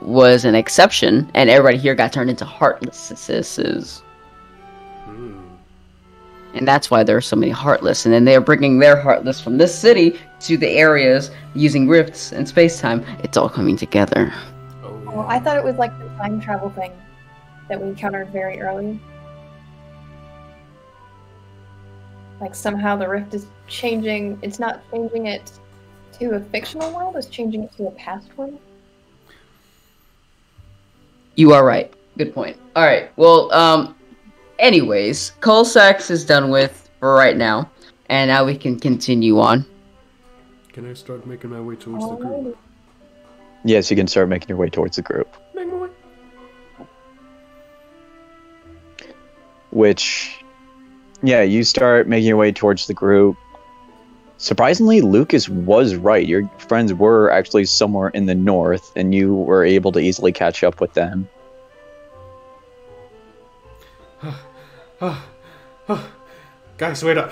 Speaker 2: was an exception, and everybody here got turned into heartlesses. And that's why there are so many heartless. And then they're bringing their heartless from this city to the areas using rifts and space-time. It's all coming together.
Speaker 3: Oh,
Speaker 4: Well, I thought it was like the time travel thing that we encountered very early. Like somehow the rift is changing. It's not changing it to a fictional world. It's changing it to a past world.
Speaker 2: You are right. Good point. All right. Well, anyways, Colsax is done with for right now, and now we can continue on.
Speaker 3: Can I start making my way towards the group?
Speaker 1: Yes, you can start making your way towards the group.
Speaker 3: Make my way.
Speaker 1: Which, yeah, you start making your way towards the group. Surprisingly, Lucas was right. Your friends were actually somewhere in the north, and you were able to easily catch up with them.
Speaker 3: Guys, wait up.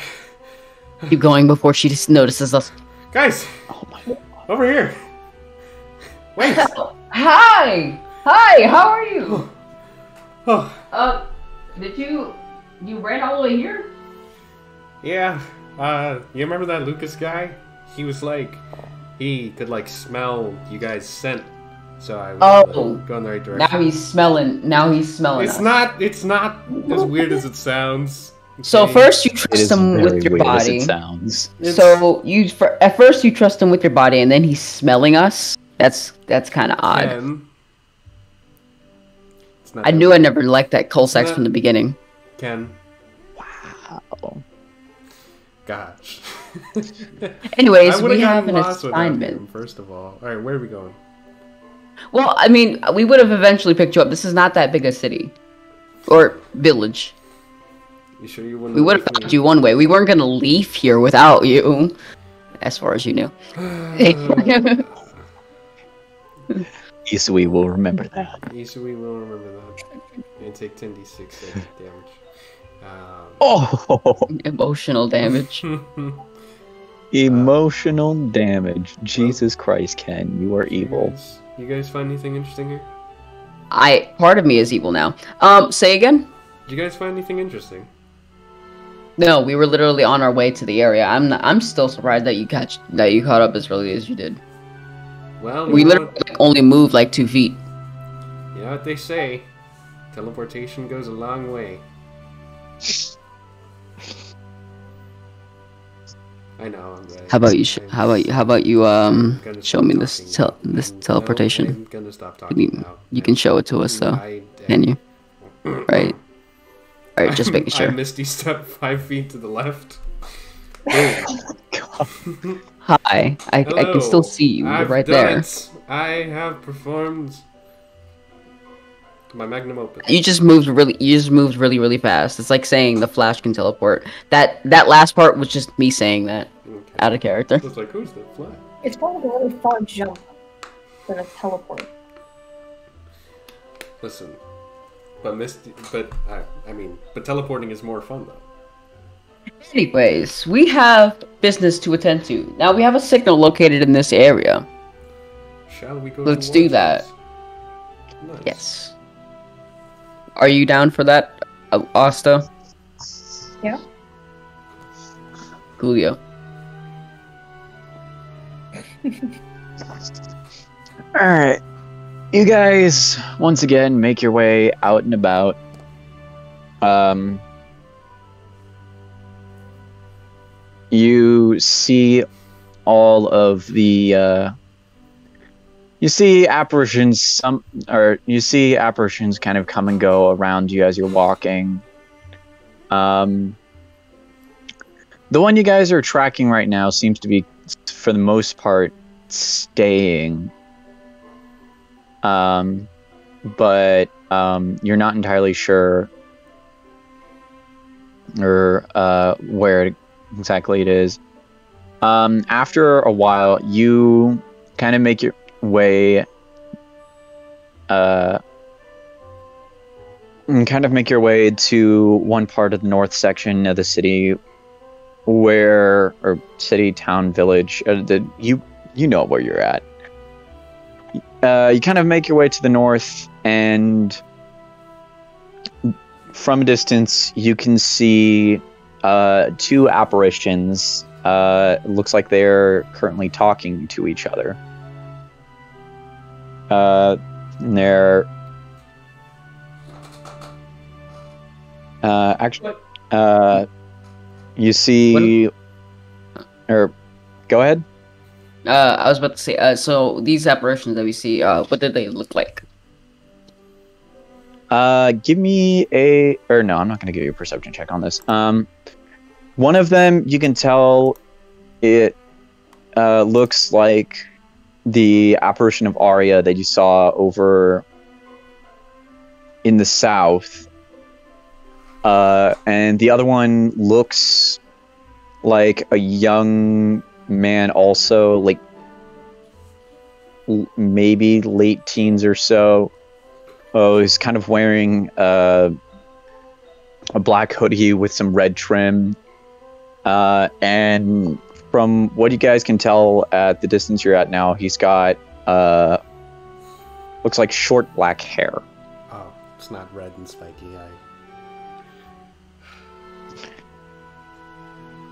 Speaker 2: Keep going before she just notices us.
Speaker 3: Guys,
Speaker 1: Oh my god.
Speaker 3: over here. Wait.
Speaker 2: Hi! Hi, how are you?
Speaker 3: Oh,
Speaker 2: Did you ran all the way here?
Speaker 3: yeah. You remember that Lucas guy? He was like, he could like smell you guys' scent. So I was going the right direction.
Speaker 2: Now he's smelling
Speaker 3: It's
Speaker 2: us.
Speaker 3: not as weird as it sounds.
Speaker 2: So
Speaker 3: Okay?
Speaker 2: first you
Speaker 1: It
Speaker 2: trust
Speaker 1: is
Speaker 2: him
Speaker 1: very
Speaker 2: with your
Speaker 1: weird as
Speaker 2: body.
Speaker 1: it sounds.
Speaker 2: So at first you trust him with your body, and then he's smelling us. That's kind of odd.
Speaker 3: Ken. It's not
Speaker 2: I
Speaker 3: that
Speaker 2: knew I
Speaker 3: weird.
Speaker 2: never liked that Colsax
Speaker 3: Nah.
Speaker 2: from the beginning.
Speaker 3: Ken.
Speaker 1: Wow.
Speaker 3: Gosh.
Speaker 2: Anyways,
Speaker 3: I would've
Speaker 2: we have
Speaker 3: gotten
Speaker 2: an
Speaker 3: lost without him,
Speaker 2: assignment.
Speaker 3: first of all. Alright, where are we going?
Speaker 2: Well, I mean, we would have eventually picked you up. This is not that big a city. Or village.
Speaker 3: You sure you wouldn't?
Speaker 2: We would have found you one way. We weren't gonna leave here without you. As far as you knew.
Speaker 1: Isui will remember that.
Speaker 3: Isui will remember that. And take 10d6 damage.
Speaker 1: Oh!
Speaker 2: Emotional damage.
Speaker 1: Emotional damage. Jesus Christ, Ken, you are evil.
Speaker 3: You guys find anything interesting here?
Speaker 2: Part of me is evil now. Say again?
Speaker 3: Did you guys find anything interesting?
Speaker 2: No, we were literally on our way to the area. I'm still surprised that you caught up as early as you did.
Speaker 3: Well,
Speaker 2: we literally only moved like 2 feet.
Speaker 3: You know what they say? Teleportation goes a long way. I know. I'm right.
Speaker 2: How about you? How about you? Show me this teleportation.
Speaker 3: I'm gonna stop talking now.
Speaker 2: You can show it to us, though. Can you? Right. All right. Just making sure.
Speaker 3: I misty step 5 feet to the left.
Speaker 2: Hi. I can still see you. You're right there.
Speaker 3: I have performed my magnum opus.
Speaker 2: You just moved really fast. It's like saying the Flash can teleport. That last part was just me saying that.
Speaker 3: Okay.
Speaker 2: Out of character.
Speaker 3: It's like, who's the Flash?
Speaker 4: It's probably a really far jump than a teleport.
Speaker 3: Listen, but teleporting is more fun though.
Speaker 2: Anyways, we have business to attend to. Now we have a signal located in this area.
Speaker 3: Shall we go?
Speaker 2: Let's do that.
Speaker 3: Nice.
Speaker 2: Yes. Are you down for that, Asta?
Speaker 4: Yeah.
Speaker 2: Coolio.
Speaker 1: Alright. You guys, once again, make your way out and about. You see all of the, you see apparitions kind of come and go around you as you're walking. The one you guys are tracking right now seems to be, for the most part, staying. But you're not entirely sure or where exactly it is. After a while, you kind of make your way to one part of the north section of the city or city, town, village, you know where you're at. You kind of make your way to the north, and from a distance you can see 2 apparitions. Looks like they're currently talking to each other. You see, or go ahead.
Speaker 2: I was about to say, so these apparitions that we see, what did they look like?
Speaker 1: Give me no, I'm not going to give you a perception check on this. One of them, you can tell it looks like the apparition of Arya that you saw over in the south. And the other one looks like a young man, also like maybe late teens or so. Oh, he's kind of wearing a black hoodie with some red trim. And from what you guys can tell at the distance you're at now, he's got looks like short black hair.
Speaker 3: Oh, it's not red and spiky.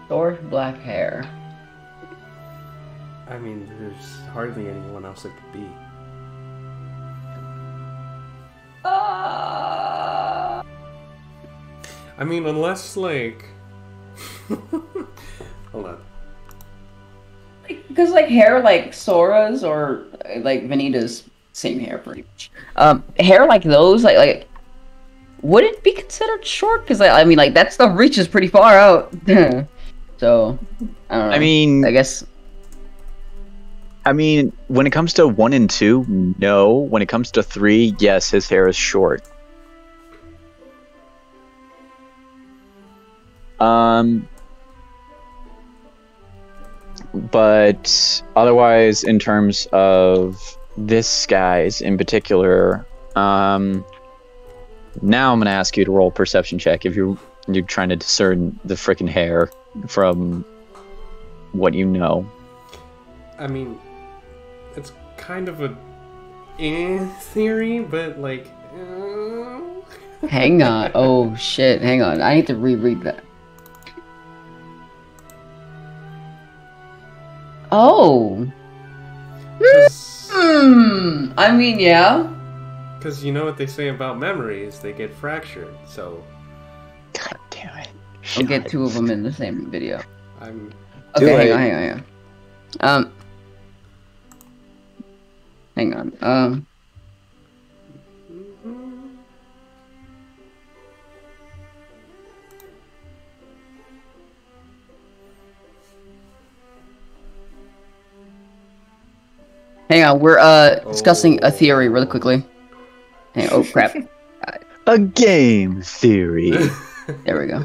Speaker 2: Short black hair.
Speaker 3: I mean, there's hardly anyone else it could be. I mean, unless, like... Hold on.
Speaker 2: Because, like, hair like Sora's or, like, Vanita's, same hair, pretty much. Hair like those, like would it be considered short? Because, I mean, like, that stuff reaches pretty far out. So, I don't know.
Speaker 1: I mean...
Speaker 2: I guess...
Speaker 1: I mean, when it comes to 1 and 2, no. When it comes to 3, yes, his hair is short. But otherwise, in terms of this guy's in particular, now I'm gonna ask you to roll a perception check if you're trying to discern the freaking hair from what you know.
Speaker 3: I mean, it's kind of a theory, but like.
Speaker 2: Hang on. Oh shit. Hang on. I need to reread that. Oh. I mean, yeah.
Speaker 3: Because you know what they say about memories, they get fractured, so...
Speaker 1: God damn it.
Speaker 2: I'll get 2 of them in the same video.
Speaker 3: I'm...
Speaker 2: Okay, hang on. Hang on. Hang on, we're discussing a theory really quickly. Hang on, oh crap.
Speaker 1: A game theory.
Speaker 2: There we go.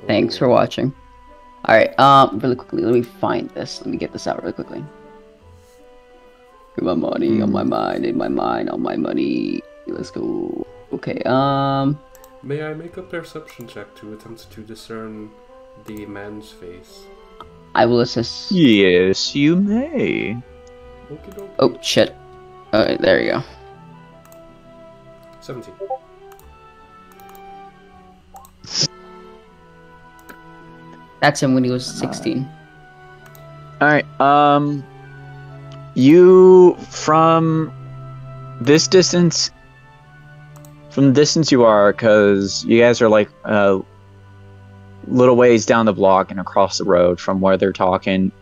Speaker 2: Thanks for watching. Alright, really quickly, let me find this. Let me get this out really quickly. My money on my mind, in my mind, on my money. Let's go. Okay,
Speaker 3: May I make a perception check to attempt to discern the man's face?
Speaker 2: I will assist.
Speaker 1: Yes, you may.
Speaker 3: Okey-dokey.
Speaker 2: Oh, shit. Alright, there you go.
Speaker 3: 17.
Speaker 2: That's him when he was 16.
Speaker 1: Alright, you, from the distance you are, because you guys are like a little ways down the block and across the road from where they're talking,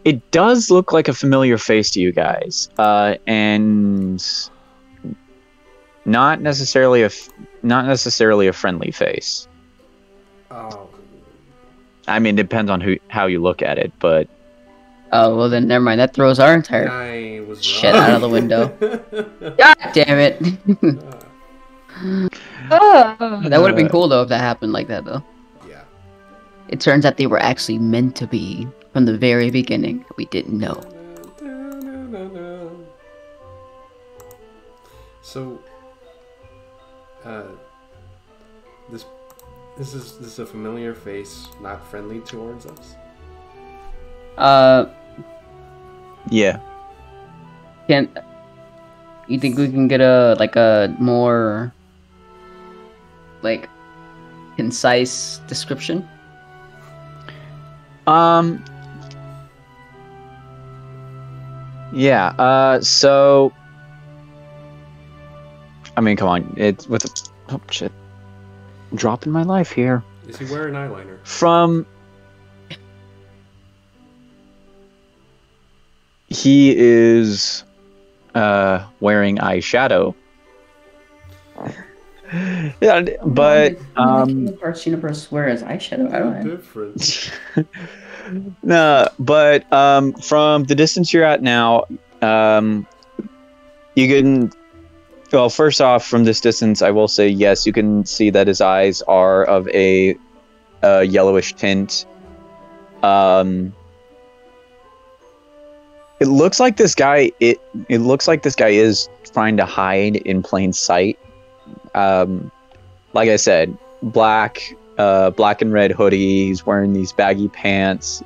Speaker 1: it does look like a familiar face to you guys, and not necessarily a friendly face.
Speaker 3: Oh.
Speaker 2: I
Speaker 1: mean, it depends on how you look at it, but...
Speaker 2: Oh, well then, never mind. That throws our entire
Speaker 3: I was
Speaker 2: shit
Speaker 3: wrong.
Speaker 2: out of the window. God damn it. That would have been cool, though, if that happened like that, though.
Speaker 3: Yeah.
Speaker 2: It turns out they were actually meant to be from the very beginning. We didn't know.
Speaker 3: So, this is a familiar face, not friendly towards us.
Speaker 1: Yeah.
Speaker 2: You think we can get a more concise description?
Speaker 1: Yeah, so I mean, come on, it's with oh shit. I'm dropping my life here.
Speaker 3: Is he wearing eyeliner?
Speaker 1: He is wearing eyeshadow. Yeah, but
Speaker 2: Parts universe wears eyeshadow. I don't know.
Speaker 3: Different.
Speaker 1: No, but from the distance you're at now, you can. Well, first off, from this distance, I will say yes. You can see that his eyes are of a yellowish tint. It looks like this guy. It looks like this guy is trying to hide in plain sight. Like I said, black and red hoodie. He's wearing these baggy pants.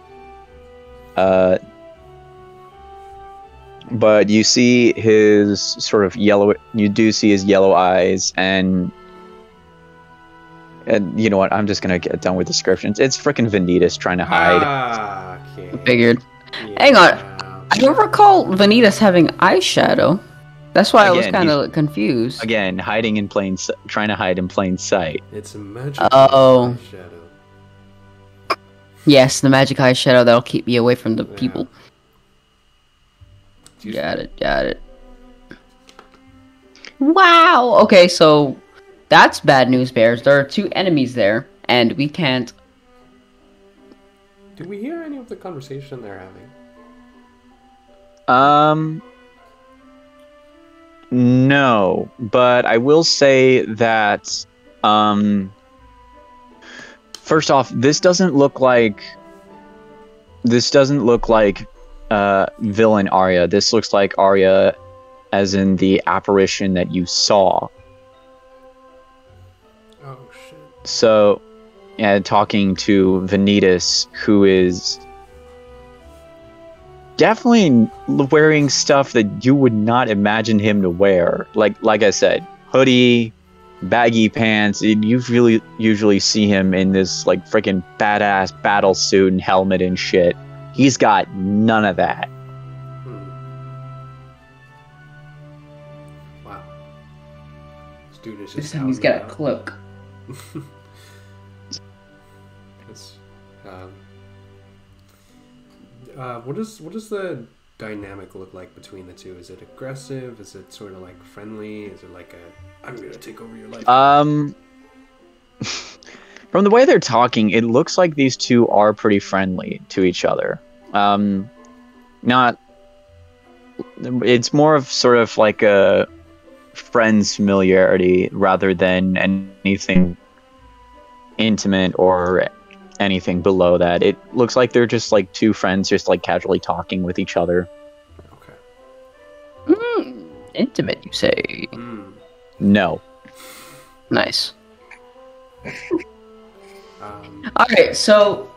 Speaker 1: But you see his sort of yellow. You do see his yellow eyes, and you know what? I'm just gonna get done with descriptions. It's freaking Vanitas trying to hide.
Speaker 3: Okay.
Speaker 2: Figured.
Speaker 3: Yeah.
Speaker 2: Hang on. I don't recall Vanitas having eyeshadow. That's why I was kind of confused.
Speaker 1: Again, hiding in trying to hide in plain sight.
Speaker 3: It's a magic
Speaker 2: Oh.
Speaker 3: eyeshadow.
Speaker 2: Yes, the magic eyeshadow that'll keep me away from the people. Got it. Wow! Okay, so that's bad news, Bears. There are 2 enemies there, and we can't
Speaker 3: Do we hear any of the conversation they're having?
Speaker 1: No, but I will say that, first off, this doesn't look like villain Arya. This looks like Arya as in the apparition that you saw.
Speaker 3: Oh, shit.
Speaker 1: So, yeah, talking to Vanitas, who is definitely wearing stuff that you would not imagine him to wear. Like I said, hoodie, baggy pants. You really usually see him in this like freaking badass battle suit and helmet and shit. He's got none of that.
Speaker 3: Wow. This dude is
Speaker 2: This
Speaker 3: just
Speaker 2: time
Speaker 3: out
Speaker 2: he's
Speaker 3: and
Speaker 2: got a
Speaker 3: about.
Speaker 2: cloak.
Speaker 3: That's, what does the dynamic look like between the two? Is it aggressive? Is it sort of like friendly? Is it like I'm gonna take over your life?
Speaker 1: From the way they're talking, it looks like these two are pretty friendly to each other. It's more of sort of like a friend's familiarity rather than anything intimate or anything below that. It looks like they're just like two friends just like casually talking with each other.
Speaker 3: Okay.
Speaker 2: Intimate, you say?
Speaker 1: No.
Speaker 2: Nice. Alright, so...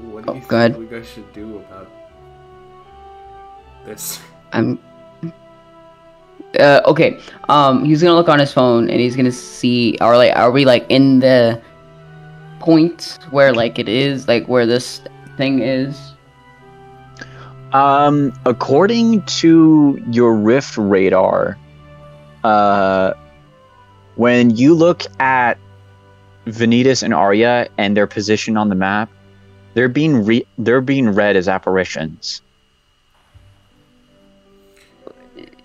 Speaker 3: What do you
Speaker 2: go ahead.
Speaker 3: think we guys should do about this?
Speaker 2: Okay. He's gonna look on his phone and he's gonna see... Are we like in the point where like it is, like where this thing is?
Speaker 1: According to your Rift radar, when you look at Vanitas and Arya and their position on the map, they're being read as apparitions.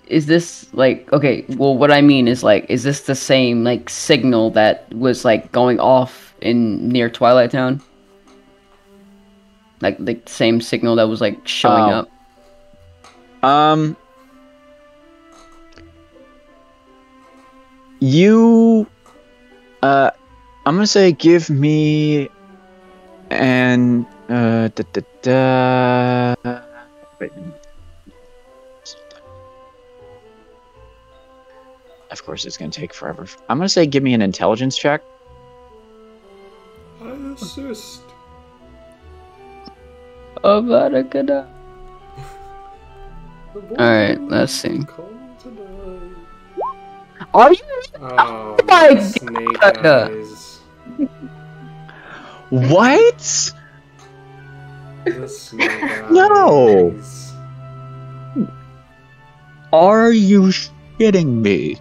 Speaker 2: Is this like, okay, well what I mean is like, is this the same like signal that was like going off in near Twilight Town? Like the same signal that was like showing up?
Speaker 1: I'm gonna say give me an wait. Of course it's gonna take forever. I'm gonna say give me an intelligence check.
Speaker 3: I assist.
Speaker 2: Alright, let's see. Are you?
Speaker 3: Oh
Speaker 2: my
Speaker 3: snake
Speaker 2: God.
Speaker 3: eyes.
Speaker 1: What?
Speaker 3: The snake eyes.
Speaker 1: No. Are you shitting me?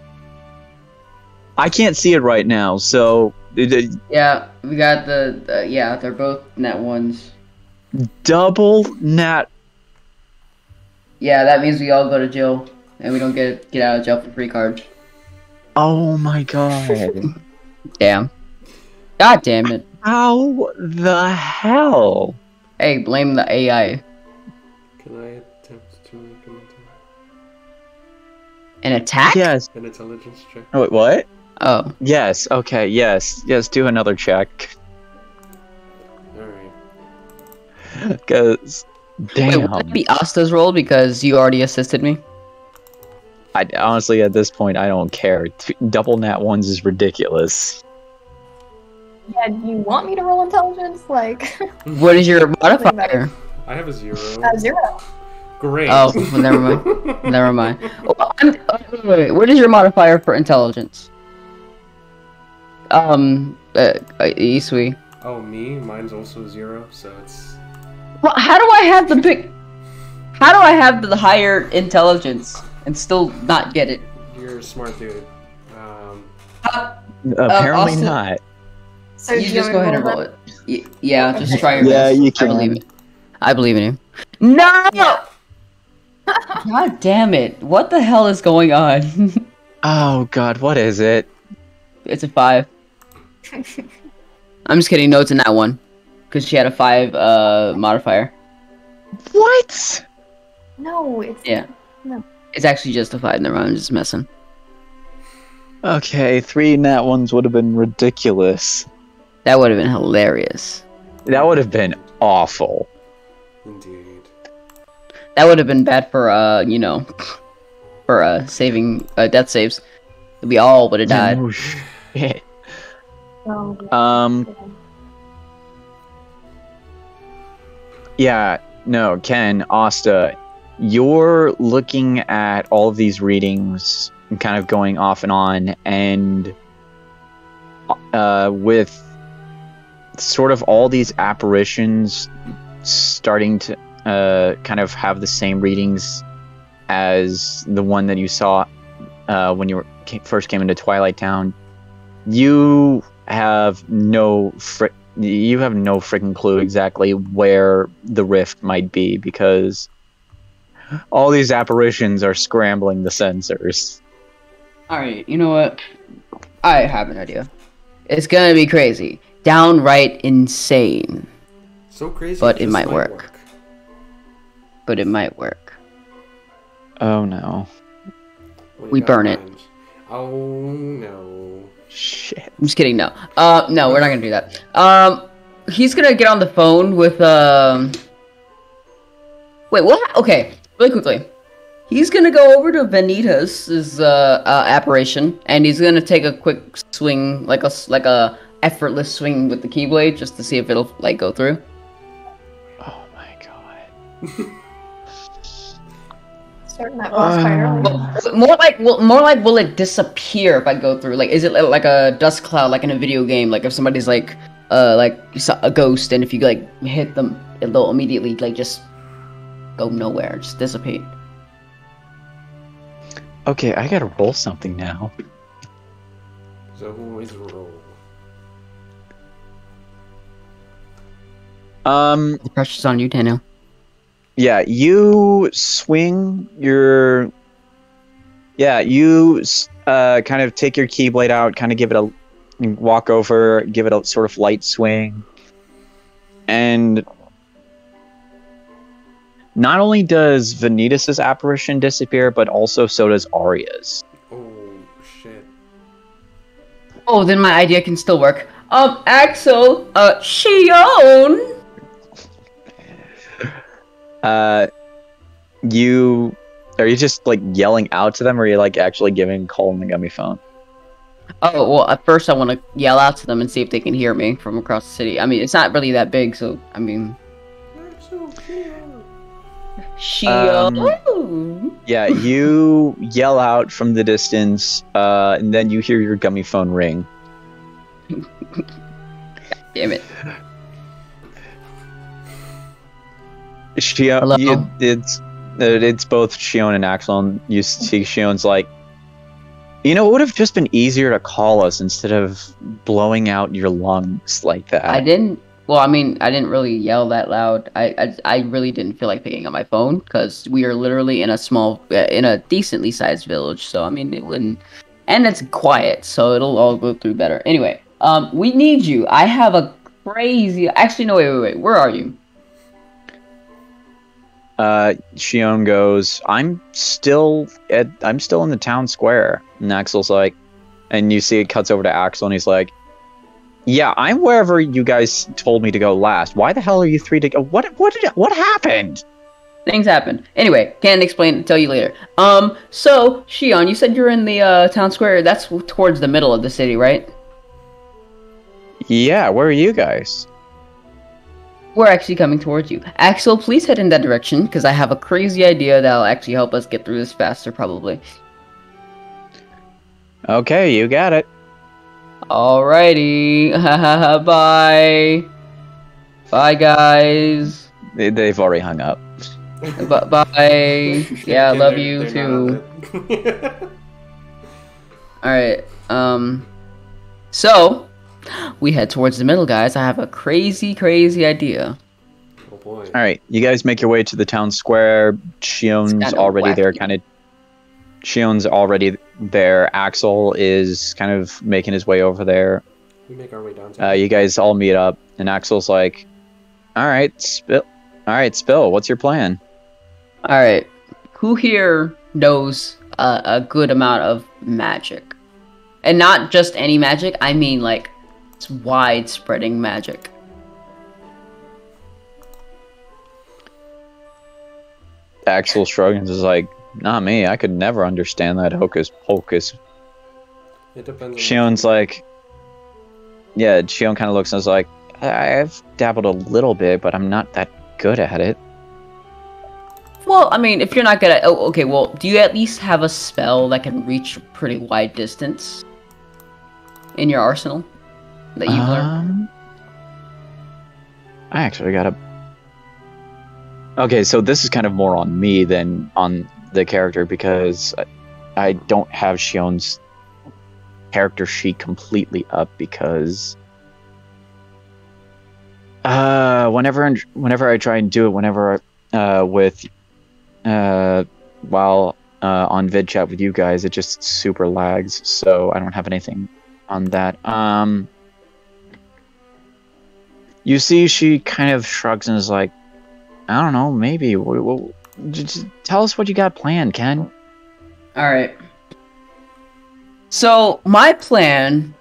Speaker 1: I can't see it right now, so
Speaker 2: Yeah, we got the yeah, they're both net ones.
Speaker 1: double nat.
Speaker 2: Yeah, that means we all go to jail and we don't get out of jail for free card.
Speaker 1: Oh my god.
Speaker 2: Damn. God damn it.
Speaker 1: How the hell?
Speaker 2: Hey, blame the AI.
Speaker 3: Can I attempt to make
Speaker 2: An attack?
Speaker 1: Yes.
Speaker 3: an intelligence check?
Speaker 1: Oh, wait, what?
Speaker 2: Oh.
Speaker 1: Yes. Okay. Yes. Yes. Do another check.
Speaker 3: Alright.
Speaker 1: Because, damn.
Speaker 2: Wait, would that be Asta's role because you already assisted me?
Speaker 1: I honestly, at this point, I don't care. Double nat ones is ridiculous.
Speaker 4: Yeah, do you want me to roll intelligence? Like,
Speaker 2: What is your modifier?
Speaker 3: I have a 0.
Speaker 4: 0.
Speaker 3: Great.
Speaker 2: Oh, well, never mind. Never mind. Oh, wait. What is your modifier for intelligence? Isui.
Speaker 3: Oh, me? Mine's also 0, so it's...
Speaker 2: Well, how do I have the higher intelligence and still not get it?
Speaker 3: You're a smart dude.
Speaker 1: Apparently
Speaker 2: Austin-
Speaker 1: not.
Speaker 4: So
Speaker 2: You
Speaker 4: do
Speaker 2: just
Speaker 4: want
Speaker 2: go
Speaker 4: me to
Speaker 2: ahead and roll
Speaker 4: that?
Speaker 2: it. Yeah, just try your
Speaker 1: Yeah,
Speaker 2: best.
Speaker 1: you can.
Speaker 2: I believe it. I believe in you. No! God damn it. What the hell is going on?
Speaker 1: Oh god, what is it?
Speaker 2: It's a 5. I'm just kidding. No, it's in that one. because she had a 5 modifier.
Speaker 1: What?
Speaker 4: No, it's
Speaker 2: Yeah.
Speaker 4: No.
Speaker 2: It's actually just a 5. Never mind, I'm just messing.
Speaker 1: Okay, 3 nat ones would have been ridiculous.
Speaker 2: That would have been hilarious.
Speaker 1: That would have been awful.
Speaker 3: Indeed.
Speaker 2: That would have been bad for for saving death saves. We all would have died.
Speaker 1: Oh shit.
Speaker 4: Oh,
Speaker 1: Yeah, no, Ken, Asta, you're looking at all of these readings and kind of going off and on, and with sort of all these apparitions starting to kind of have the same readings as the one that you saw when you first came into Twilight Town, you have no freaking clue exactly where the rift might be, because all these apparitions are scrambling the sensors.
Speaker 2: Alright, you know what? I have an idea. It's gonna be crazy. Downright insane.
Speaker 3: So crazy.
Speaker 2: But it
Speaker 3: just
Speaker 2: might work. But it might work.
Speaker 1: Oh no.
Speaker 3: What do
Speaker 2: We
Speaker 3: you got
Speaker 2: burn
Speaker 3: in
Speaker 2: it.
Speaker 3: mind? Oh no.
Speaker 1: Shit.
Speaker 2: I'm just kidding, no. No, we're not gonna do that. He's gonna get on the phone with, Wait, what? Okay, really quickly. He's gonna go over to Vanitas' apparition, and he's gonna take a quick swing, like a effortless swing with the Keyblade, just to see if it'll, like, go through.
Speaker 1: Oh my god.
Speaker 4: starting that boss fight early.
Speaker 2: More like will it disappear if I go through? Like, is it like a dust cloud, like in a video game? Like if somebody's like you saw a ghost, and if you like hit them, they'll immediately like just go nowhere, just dissipate.
Speaker 1: Okay, I gotta roll something now.
Speaker 3: So who is roll?
Speaker 2: The pressure's on you, Daniel.
Speaker 1: Yeah, you swing your... Yeah, you kind of take your Keyblade out, kind of give it a... Walk over, give it a sort of light swing. And... Not only does Vanitas' apparition disappear, but also so does Arya's.
Speaker 3: Oh shit.
Speaker 2: Oh, then my idea can still work. Axel, Shion!
Speaker 1: Are you just like yelling out to them, or are you like actually giving Colin the gummy phone?
Speaker 2: Oh, well, at first I want to yell out to them and see if they can hear me from across the city. I mean, it's not really that big, so, I mean... Shion!
Speaker 1: Yeah, you yell out from the distance, and then you hear your gummy phone ring.
Speaker 2: Damn it.
Speaker 1: Shion,
Speaker 2: Hello?
Speaker 1: It's both Shion and Axel, and you see Shion's like, you know, it would have just been easier to call us instead of blowing out your lungs like that.
Speaker 2: I didn't really yell that loud. I really didn't feel like picking up my phone, because we are literally in a decently sized village, so I mean, it wouldn't... And it's quiet, so it'll all go through better. Anyway, we need you. I have a crazy... Actually, no, wait. Where are you?
Speaker 1: Shion goes, I'm still in the town square. And Axel's like, and you see it cuts over to Axel, and he's like, yeah, I'm wherever you guys told me to go last. Why the hell are you three to go? What happened?
Speaker 2: Things happen. Anyway, can't explain, tell you later. So, Shion, you said you're in the, town square. That's towards the middle of the city, right?
Speaker 1: Yeah, where are you guys?
Speaker 2: We're actually coming towards you. Axel, please head in that direction, because I have a crazy idea that'll actually help us get through this faster, probably.
Speaker 1: Okay, you got it.
Speaker 2: Alrighty. Bye. Bye, guys.
Speaker 1: They've already hung up.
Speaker 2: Bye. Yeah, love you,
Speaker 3: They're
Speaker 2: too.
Speaker 3: not on it.
Speaker 2: Alright, so, we head towards the middle, guys. I have a crazy idea.
Speaker 3: Oh boy.
Speaker 1: All right, you guys make your way to the town square. Shion's
Speaker 2: kinda
Speaker 1: already there,
Speaker 2: wacky.
Speaker 1: Shion's already there. Axel is kind of making his way over there.
Speaker 3: We make our way downtown.
Speaker 1: You guys all meet up, and Axel's like, All right, Spill. All right, Spill. What's your plan?
Speaker 2: All right. Who here knows a good amount of magic? And not just any magic, I mean like it's wide-spreading magic.
Speaker 1: Axel shrugs and is like, not me. I could never understand that hocus pocus.
Speaker 3: It depends on
Speaker 1: Shion's like, yeah, Shion kind of looks and is like, I've dabbled a little bit, but I'm not that good at it.
Speaker 2: Well, I mean, if you're not gonna... Oh, okay, well, do you at least have a spell that can reach a pretty wide distance in your arsenal that you've learned?
Speaker 1: I actually got a... Okay, so this is kind of more on me than on the character because I don't have Shion's character sheet completely up because whenever I try and do it, while on vid chat with you guys, it just super lags, so I don't have anything on that. You see, she kind of shrugs and is like, I don't know, maybe. Just tell us what you got planned, Ken.
Speaker 2: Alright. So, my plan...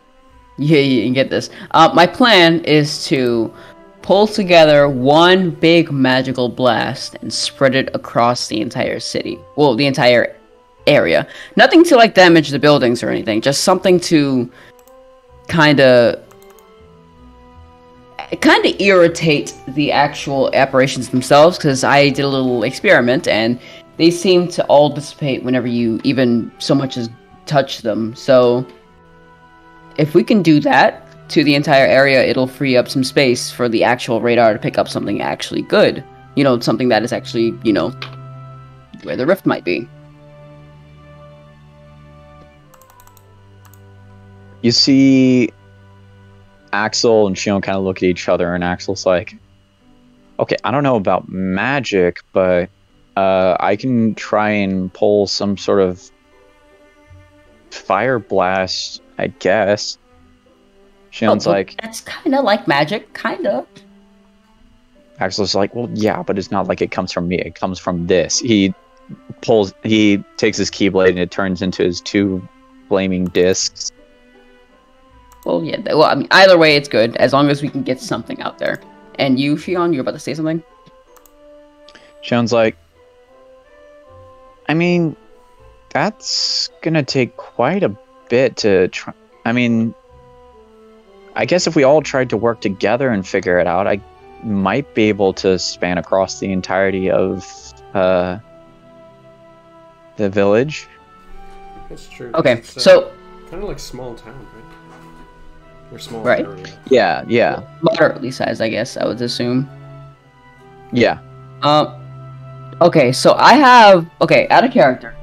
Speaker 2: Yeah, you can get this. My plan is to pull together one big magical blast and spread it across the entire city. Well, the entire area. Nothing to, like, damage the buildings or anything. Just something to kinda irritate the actual apparitions themselves, because I did a little experiment and they seem to all dissipate whenever you even so much as touch them. So if we can do that to the entire area, it'll free up some space for the actual radar to pick up something actually good. You know, something that is actually, you know, where the rift might be.
Speaker 1: You see Axel and Shion kind of look at each other, and Axel's like, okay, I don't know about magic, but I can try and pull some sort of fire blast, I guess. Shion's like,
Speaker 2: that's kind of like magic, kind of.
Speaker 1: Axel's like, well, yeah, but it's not like it comes from me. It comes from this. He takes his keyblade and it turns into his two flaming discs.
Speaker 2: Well, yeah. Well, I mean, either way, it's good as long as we can get something out there. And you, Shion, you're about to say something?
Speaker 1: Shion's like, I mean, that's gonna take quite a bit to try. I mean, I guess if we all tried to work together and figure it out, I might be able to span across the entirety of the village.
Speaker 3: That's true.
Speaker 2: Okay,
Speaker 3: It's,
Speaker 2: so
Speaker 3: kind of like small town, right? Or small
Speaker 2: Right.
Speaker 3: area.
Speaker 1: Yeah.
Speaker 2: moderately sized, I guess I would assume.
Speaker 1: Yeah.
Speaker 2: Okay, so I have out of character.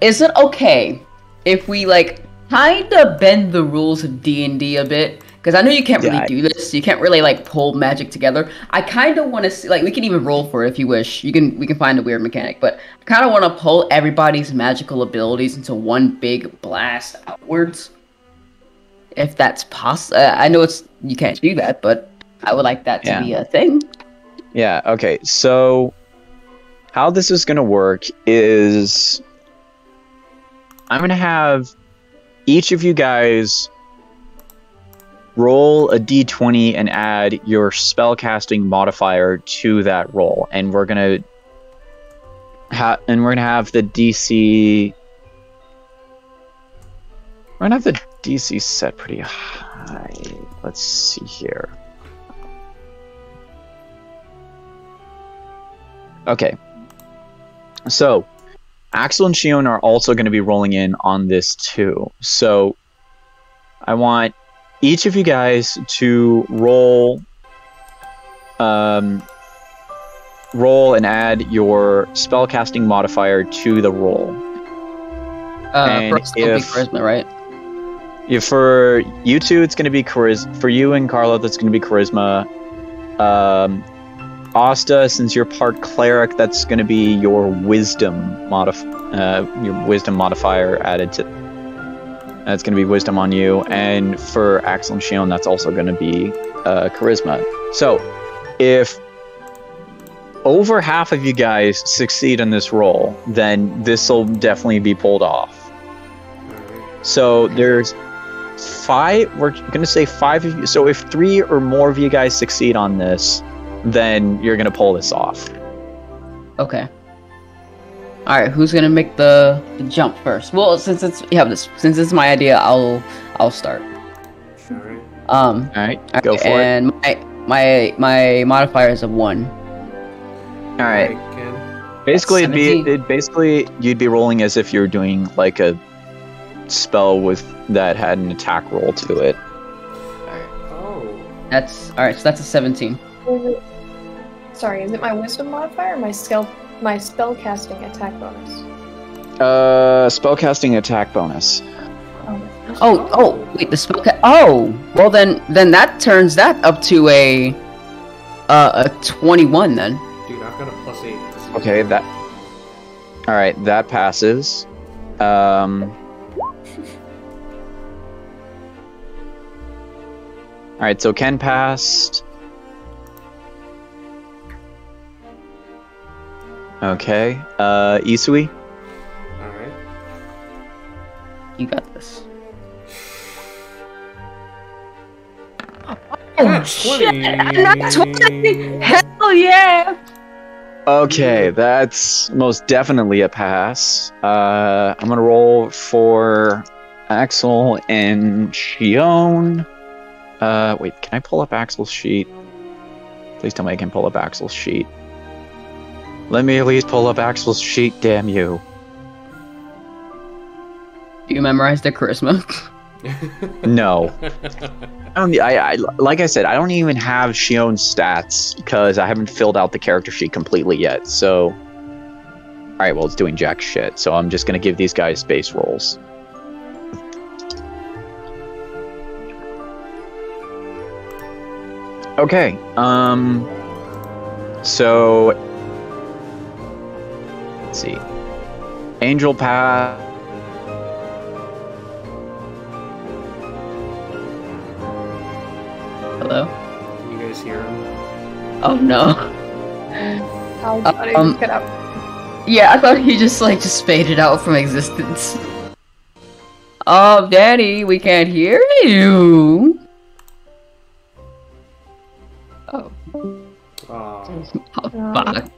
Speaker 2: Is it okay if we like kinda bend the rules of D&D a bit? Because I know you can't really do this. You can't really like pull magic together. I kind of want to see, like, we can even roll for it if you wish. We can find a weird mechanic, but I kind of want to pull everybody's magical abilities into one big blast outwards. If that's possible. I know you can't do that, but I would like that to be a thing.
Speaker 1: Yeah, okay. So how this is going to work is I'm going to have each of you guys roll a d20 and add your spellcasting modifier to that roll, and we're going to have the DC. We're going to have the DC set pretty high. Let's see here. Okay. So, Axel and Shion are also going to be rolling in on this too. So, I want each of you guys to roll and add your spellcasting modifier to the roll.
Speaker 2: For us, it'll be charisma, right?
Speaker 1: If for you two, it's going to be charisma. For you and Carla, that's going to be charisma. Asta, since you're part cleric, that's going to be your wisdom modifier added to. That's going to be wisdom on you, and for Axel and Shion, that's also going to be charisma. So, if over half of you guys succeed in this roll, then this will definitely be pulled off. So there's 5. We're gonna say 5 of you. So if 3 or more of you guys succeed on this, then you're gonna pull this off.
Speaker 2: Okay. All right, who's gonna make the jump first? Well, since it's my idea, I'll start.
Speaker 3: All right.
Speaker 1: All right, go for it.
Speaker 2: And my modifier is a 1.
Speaker 1: All right.
Speaker 3: Ken.
Speaker 1: Basically,
Speaker 2: That's
Speaker 1: you'd be rolling as if you're doing like a spell with that had an attack roll to it.
Speaker 3: Oh.
Speaker 2: That's all right. So that's a 17.
Speaker 4: Sorry, is it my wisdom modifier or my spellcasting attack bonus?
Speaker 1: Spellcasting attack bonus.
Speaker 2: Oh, wait, the spell. Oh, well then that turns that up to a 21 then.
Speaker 3: Dude, I've got a +8.
Speaker 1: Okay, that. All right, that passes. All right, so Ken passed. Okay, Isui.
Speaker 3: All right.
Speaker 2: You got this.
Speaker 3: Oh,
Speaker 2: shit!
Speaker 3: 20.
Speaker 2: Not 20! Hell yeah!
Speaker 1: Okay, that's most definitely a pass. I'm gonna roll for Axel and Shion. Wait, can I pull up Axel's sheet? Please tell me I can pull up Axel's sheet. Let me at least pull up Axel's sheet, damn you.
Speaker 2: Do you memorize the charisma?
Speaker 1: No. I like I said, I don't even have Shion's stats because I haven't filled out the character sheet completely yet. So, all right, well, it's doing jack shit. So I'm just gonna give these guys base rolls. Okay. So let's see. Angel pass.
Speaker 2: Hello?
Speaker 3: Can you guys hear him?
Speaker 2: Oh no.
Speaker 4: How thought it just cut out.
Speaker 2: Yeah, I thought he just faded out from existence. Oh, Daddy, we can't hear you. Oh.
Speaker 3: Oh,
Speaker 2: Oh, fuck.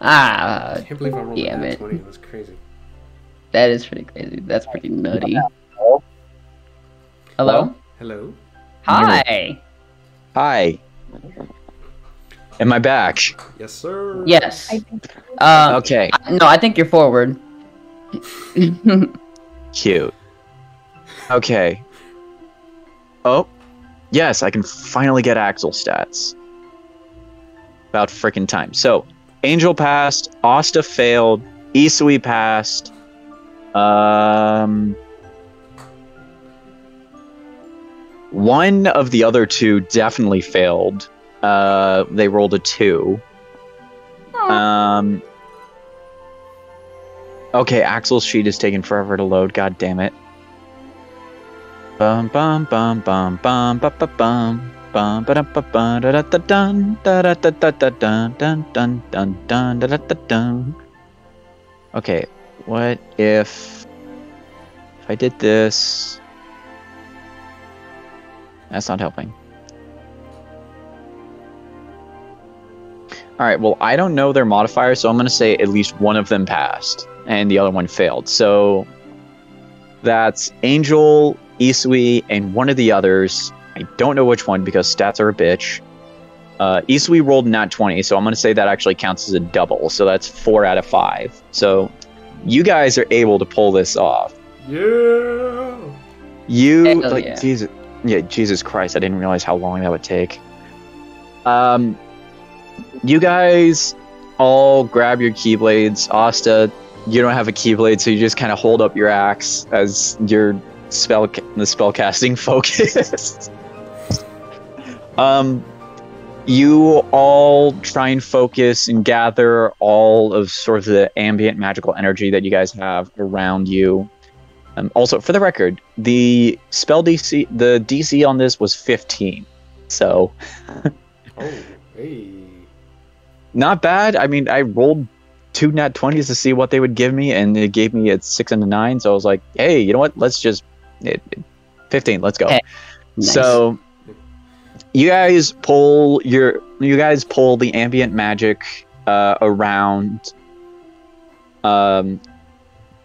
Speaker 2: Ah,
Speaker 3: I can't believe I rolled
Speaker 2: damn
Speaker 3: a
Speaker 2: it.
Speaker 3: 20. That's crazy.
Speaker 2: That is pretty crazy. That's pretty nutty. Hello?
Speaker 3: Hello?
Speaker 2: Hi.
Speaker 1: Hi. Am I back?
Speaker 3: Yes, sir.
Speaker 2: Yes.
Speaker 4: I think
Speaker 1: Okay.
Speaker 2: No, I think you're forward.
Speaker 1: Cute. Okay. Oh. Yes, I can finally get Axel stats. About freaking time. So, Angel passed, Asta failed, Isui passed. One of the other two definitely failed. They rolled a 2. Okay, Axel's sheet is taking forever to load. God damn it. Bum bum bum bum bum bum bum bum bum ba da ba ba da da da dun da da da da da dun dun dun dun dun da da da dun. Okay, what if I did this? That's not helping. All right, well, I don't know their modifier, so I'm going to say at least one of them passed and the other one failed. So that's Angel, Isui, and one of the others. I don't know which one because stats are a bitch. Isui rolled nat 20, so I'm going to say that actually counts as a double. So that's 4 out of 5. So you guys are able to pull this off.
Speaker 3: Yeah.
Speaker 1: You,
Speaker 2: Hell
Speaker 1: like,
Speaker 2: yeah.
Speaker 1: Jesus Christ, I didn't realize how long that would take. You guys all grab your keyblades. Asta, you don't have a keyblade, so you just kind of hold up your axe as your spellcasting focus. You all try and focus and gather all of sort of the ambient magical energy that you guys have around you. Also, for the record, the spell DC, the DC on this was 15. So,
Speaker 3: Oh, Hey.
Speaker 1: Not bad. I mean, I rolled 2 nat 20s to see what they would give me, and it gave me a 6 and a 9. So I was like, hey, you know what? Let's just 15. Let's go.
Speaker 2: Hey, nice.
Speaker 1: So you guys pull the ambient magic around.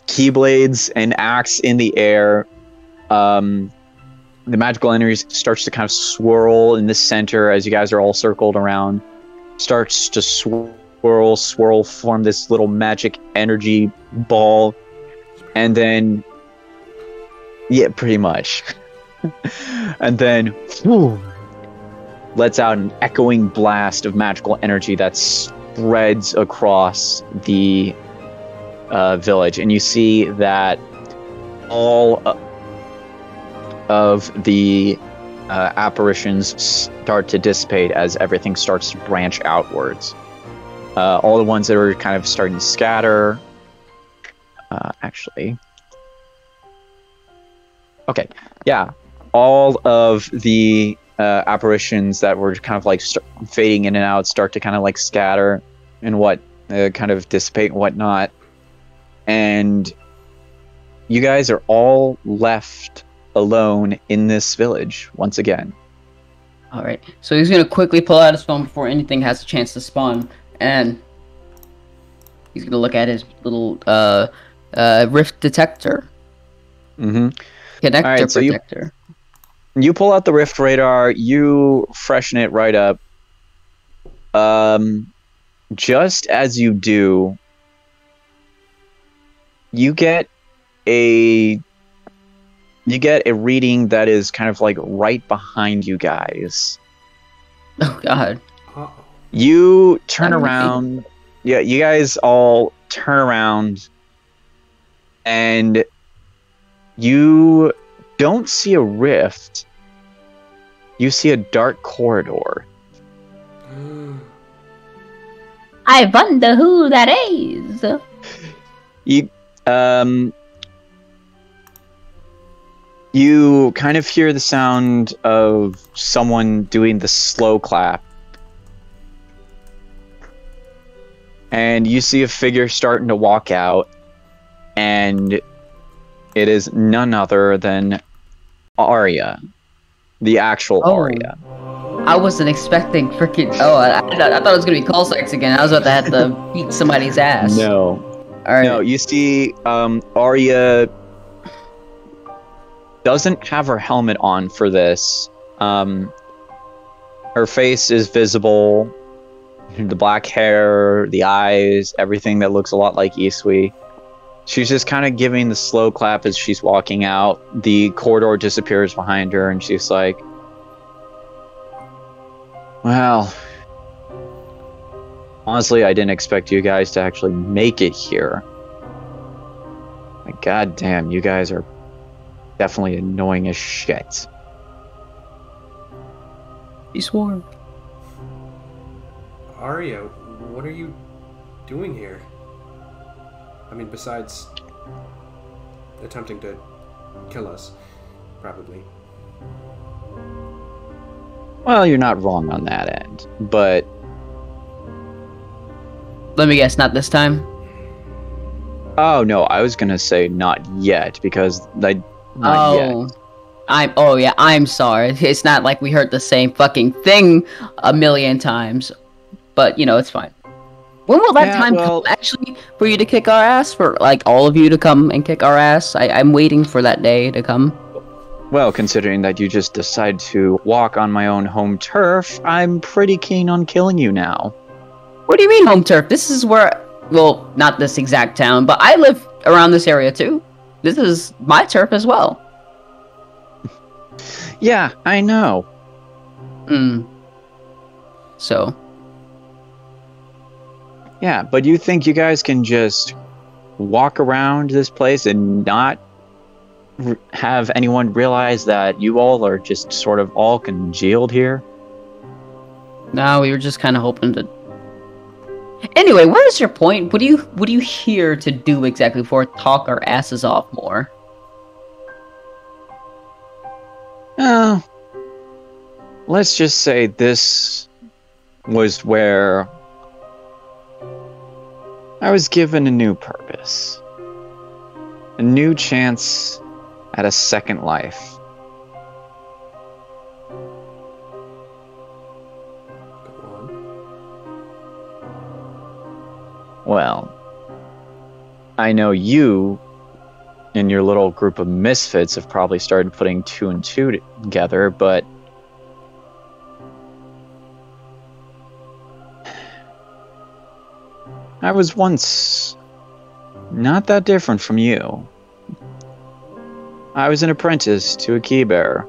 Speaker 1: Keyblades and axe in the air. The magical energy starts to kind of swirl in the center as you guys are all circled around. Starts to swirl, form this little magic energy ball. And then, yeah, pretty much. And then, lets out an echoing blast of magical energy that spreads across the village. And you see that all of the apparitions start to dissipate as everything starts to branch outwards. All the ones that are kind of starting to scatter. Actually. Okay, yeah. All of the apparitions that were kind of like fading in and out start to kind of like scatter and kind of dissipate and whatnot. And you guys are all left alone in this village once again.
Speaker 2: All right. So he's gonna quickly pull out his phone before anything has a chance to spawn, and he's gonna look at his little rift detector.
Speaker 1: Mm-hmm.
Speaker 2: Connector
Speaker 1: right, so
Speaker 2: protector.
Speaker 1: You pull out the rift radar. You freshen it right up. Just as you do, you get a reading that is kind of like right behind you guys.
Speaker 2: Oh God.
Speaker 3: Uh-oh.
Speaker 1: You turn around. Yeah, you guys all turn around and you don't see a rift. You see a dark corridor.
Speaker 2: I wonder who that is.
Speaker 1: You kind of hear the sound of someone doing the slow clap. And you see a figure starting to walk out. And it is none other than Arya. The actual Arya.
Speaker 2: I wasn't expecting freaking... Oh, I thought it was going to be call signs again. I was about to have to beat somebody's ass.
Speaker 1: No.
Speaker 2: All right.
Speaker 1: No, you see Arya doesn't have her helmet on for this. Her face is visible. The black hair, the eyes, everything that looks a lot like Isui. She's just kind of giving the slow clap as she's walking out. The corridor disappears behind her, and she's like, well, honestly, I didn't expect you guys to actually make it here. Like, goddamn, you guys are definitely annoying as shit.
Speaker 2: He swore.
Speaker 3: Arya, what are you doing here? I mean, besides attempting to kill us, probably.
Speaker 1: Well, you're not wrong on that end, but...
Speaker 2: Let me guess, not this time?
Speaker 1: Oh, no, I was gonna say not yet, because not yet.
Speaker 2: I'm sorry. It's not like we heard the same fucking thing a million times. But, you know, it's fine. When will that time come, actually, for you to kick our ass? For, like, all of you to come and kick our ass? I'm waiting for that day to come.
Speaker 1: Well, considering that you just decided to walk on my own home turf, I'm pretty keen on killing you now.
Speaker 2: What do you mean home turf? This is where... Well, not this exact town, but I live around this area, too. This is my turf as well.
Speaker 1: Yeah, I know.
Speaker 2: So...
Speaker 1: Yeah, but you think you guys can just walk around this place and not have anyone realize that you all are just sort of all congealed here?
Speaker 2: No, we were just kind of hoping to... Anyway, what is your point? What are you here to do exactly before talk our asses off more?
Speaker 1: Let's just say this was where I was given a new purpose, a new chance at a second life.
Speaker 3: Go on.
Speaker 1: Well, I know you and your little group of misfits have probably started putting two and two together, but I was once not that different from you. I was an apprentice to a key bearer.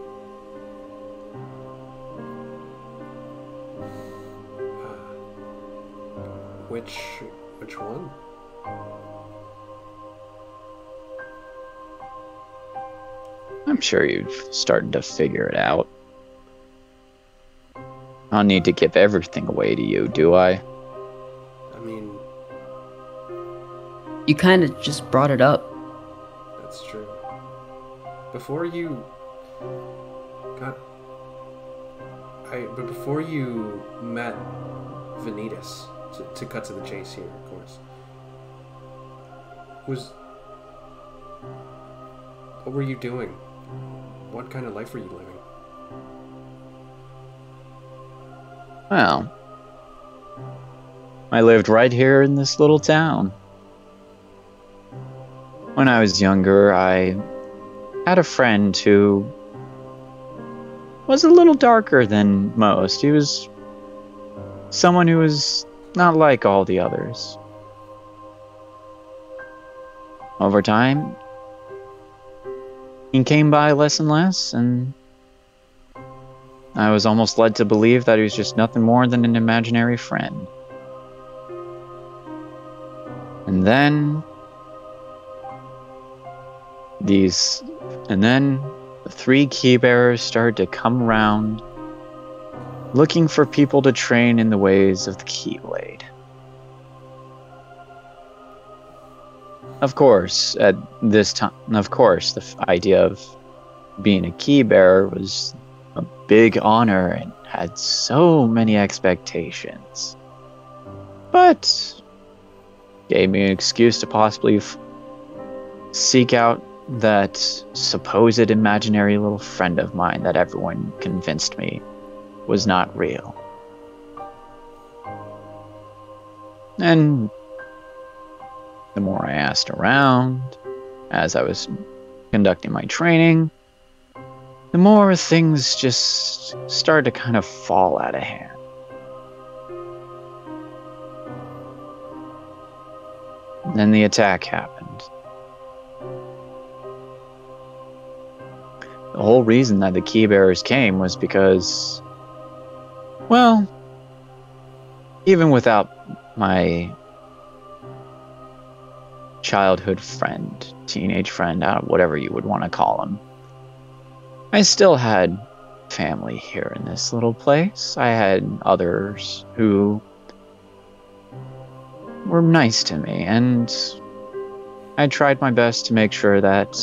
Speaker 3: Which one?
Speaker 1: I'm sure you've started to figure it out. I don't need to give everything away to you, do I?
Speaker 3: I mean,
Speaker 2: You kind of just brought it up.
Speaker 3: that's true. Before you before you met Vanitas, to cut to the chase here, of course, what were you doing? What kind of life were you living?
Speaker 1: Well, I lived right here in this little town. When I was younger, I had a friend who was a little darker than most. He was someone who was not like all the others. Over time, he came by less and less, and I was almost led to believe that he was just nothing more than an imaginary friend. And then the three key bearers started to come around looking for people to train in the ways of the Keyblade. Of course, at this time, the idea of being a key bearer was a big honor and had so many expectations. But gave me an excuse to possibly seek out that supposed imaginary little friend of mine that everyone convinced me was not real. And the more I asked around, as I was conducting my training, the more things just started to kind of fall out of hand. And then the attack happened. The whole reason that the Keybearers came was because, well, even without my childhood friend, teenage friend, whatever you would want to call him, I still had family here in this little place. I had others who were nice to me, and I tried my best to make sure that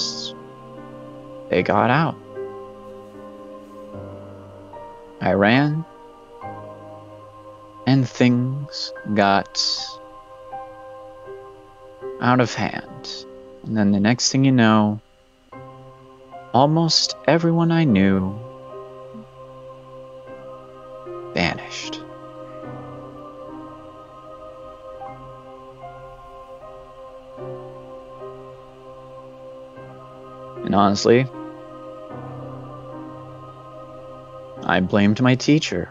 Speaker 1: they got out. I ran, and things got out of hand. And then the next thing you know, almost everyone I knew vanished. And honestly, I blamed my teacher.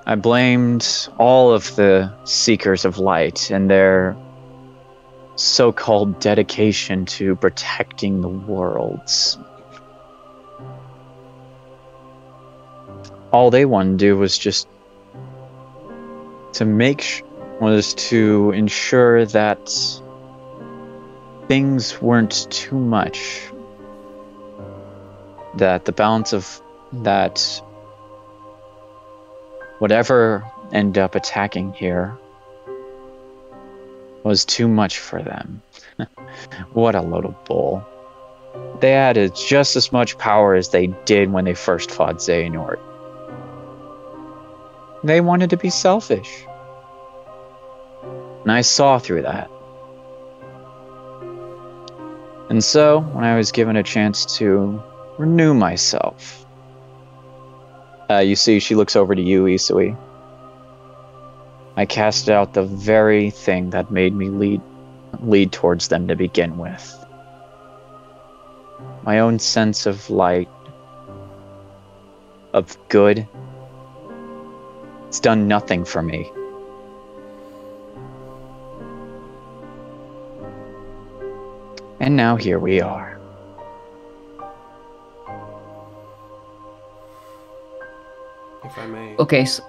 Speaker 1: I blamed all of the Seekers of Light and their so-called dedication to protecting the worlds. All they wanted to do was just to ensure that things weren't too much, that the balance of that whatever ended up attacking here was too much for them. What a load of bull. They added just as much power as they did when they first fought Xehanort. they wanted to be selfish. And I saw through that. And so, when I was given a chance to renew myself, you see, she looks over to you, Isui. I cast out the very thing that made me lead towards them to begin with. My own sense of light, of good. It's done nothing for me. And now here we are.
Speaker 3: If I may.
Speaker 2: Okay, so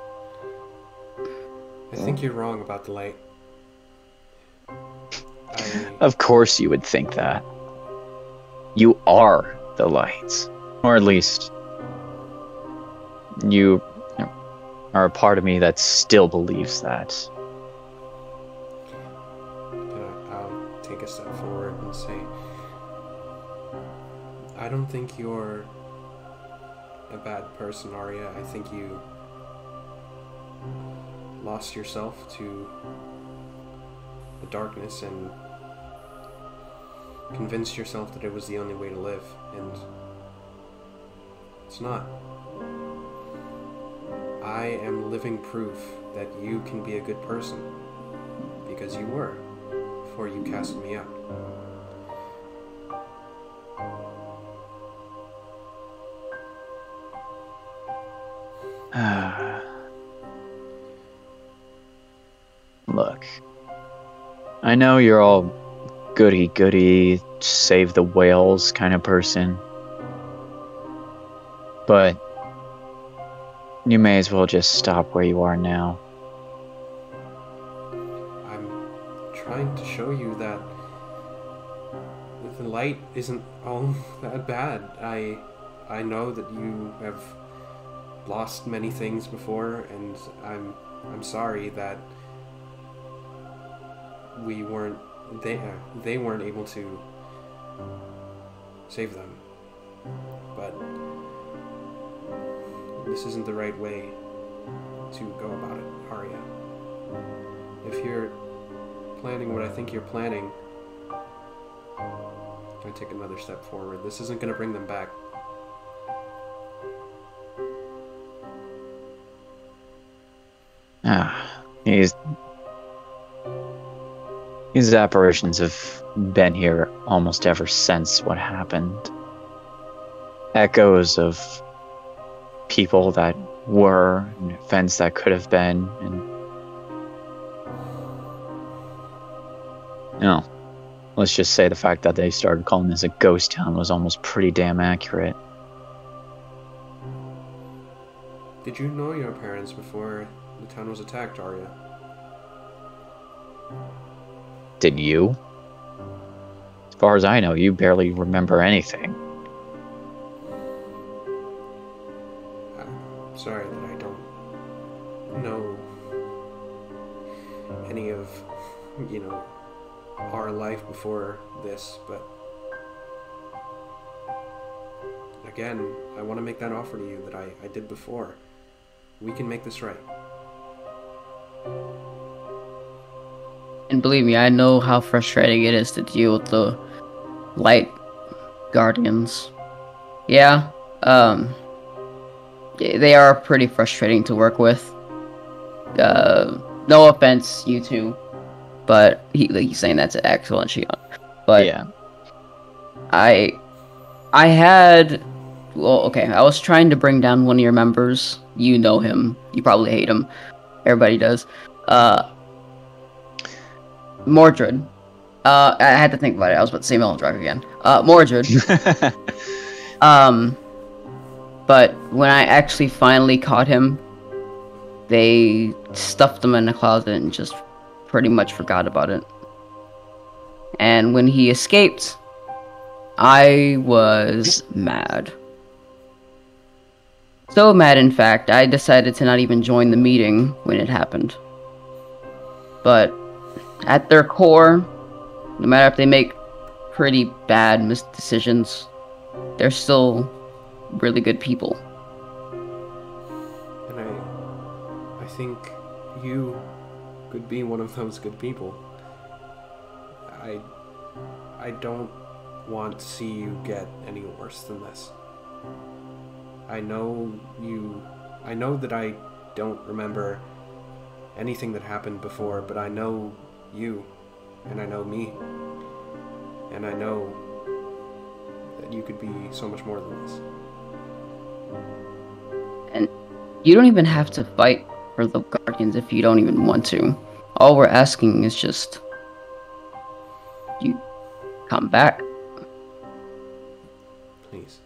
Speaker 3: I think you're wrong about the light.
Speaker 1: Of course you would think that. You are the lights. Or at least, you are a part of me that still believes that.
Speaker 3: I'll take a step forward and say, I don't think you're a bad person, Arya. I think you lost yourself to the darkness and convinced yourself that it was the only way to live, and it's not. I am living proof that you can be a good person, because you were, before you casted me out.
Speaker 1: Look, I know you're all goody-goody, save the whales kind of person, but you may as well just stop where you are now.
Speaker 3: I'm trying to show you that the light isn't all that bad. I know that you have lost many things before, and I'm sorry that we weren't they weren't able to save them. But this isn't the right way to go about it, Arya. If you're planning what I think you're planning, I take another step forward. This isn't going to bring them back.
Speaker 1: These apparitions have been here almost ever since what happened. Echoes of people that were, and events that could have been, and let's just say the fact that they started calling this a ghost town was almost pretty damn accurate.
Speaker 3: Did you know your parents before the town was attacked, Arya?
Speaker 1: Did you? As far as I know, you barely remember anything.
Speaker 3: I'm sorry that I don't know any of, our life before this, but again, I want to make that offer to you that I did before. We can make this right.
Speaker 2: And believe me, I know how frustrating it is to deal with the light guardians. Yeah, they are pretty frustrating to work with. No offense, you two, but he's saying that's an excellent Shion. But
Speaker 1: yeah,
Speaker 2: I had, well, okay, I was trying to bring down one of your members. You know him. You probably hate him. Everybody does. Mordred. I had to think about it. I was about to say Meldrive again. Mordred. But when I actually finally caught him, they stuffed him in a closet and just pretty much forgot about it. And when he escaped, I was mad. So mad, in fact, I decided to not even join the meeting when it happened. But at their core, no matter if they make pretty bad decisions, they're still really good people.
Speaker 3: And I you could be one of those good people. I don't want to see you get any worse than this. I know that I don't remember anything that happened before, but I know you, and I know me, and I know that you could be so much more than this.
Speaker 2: And you don't even have to fight for the Guardians if you don't even want to. All we're asking is just you come back.
Speaker 3: Please.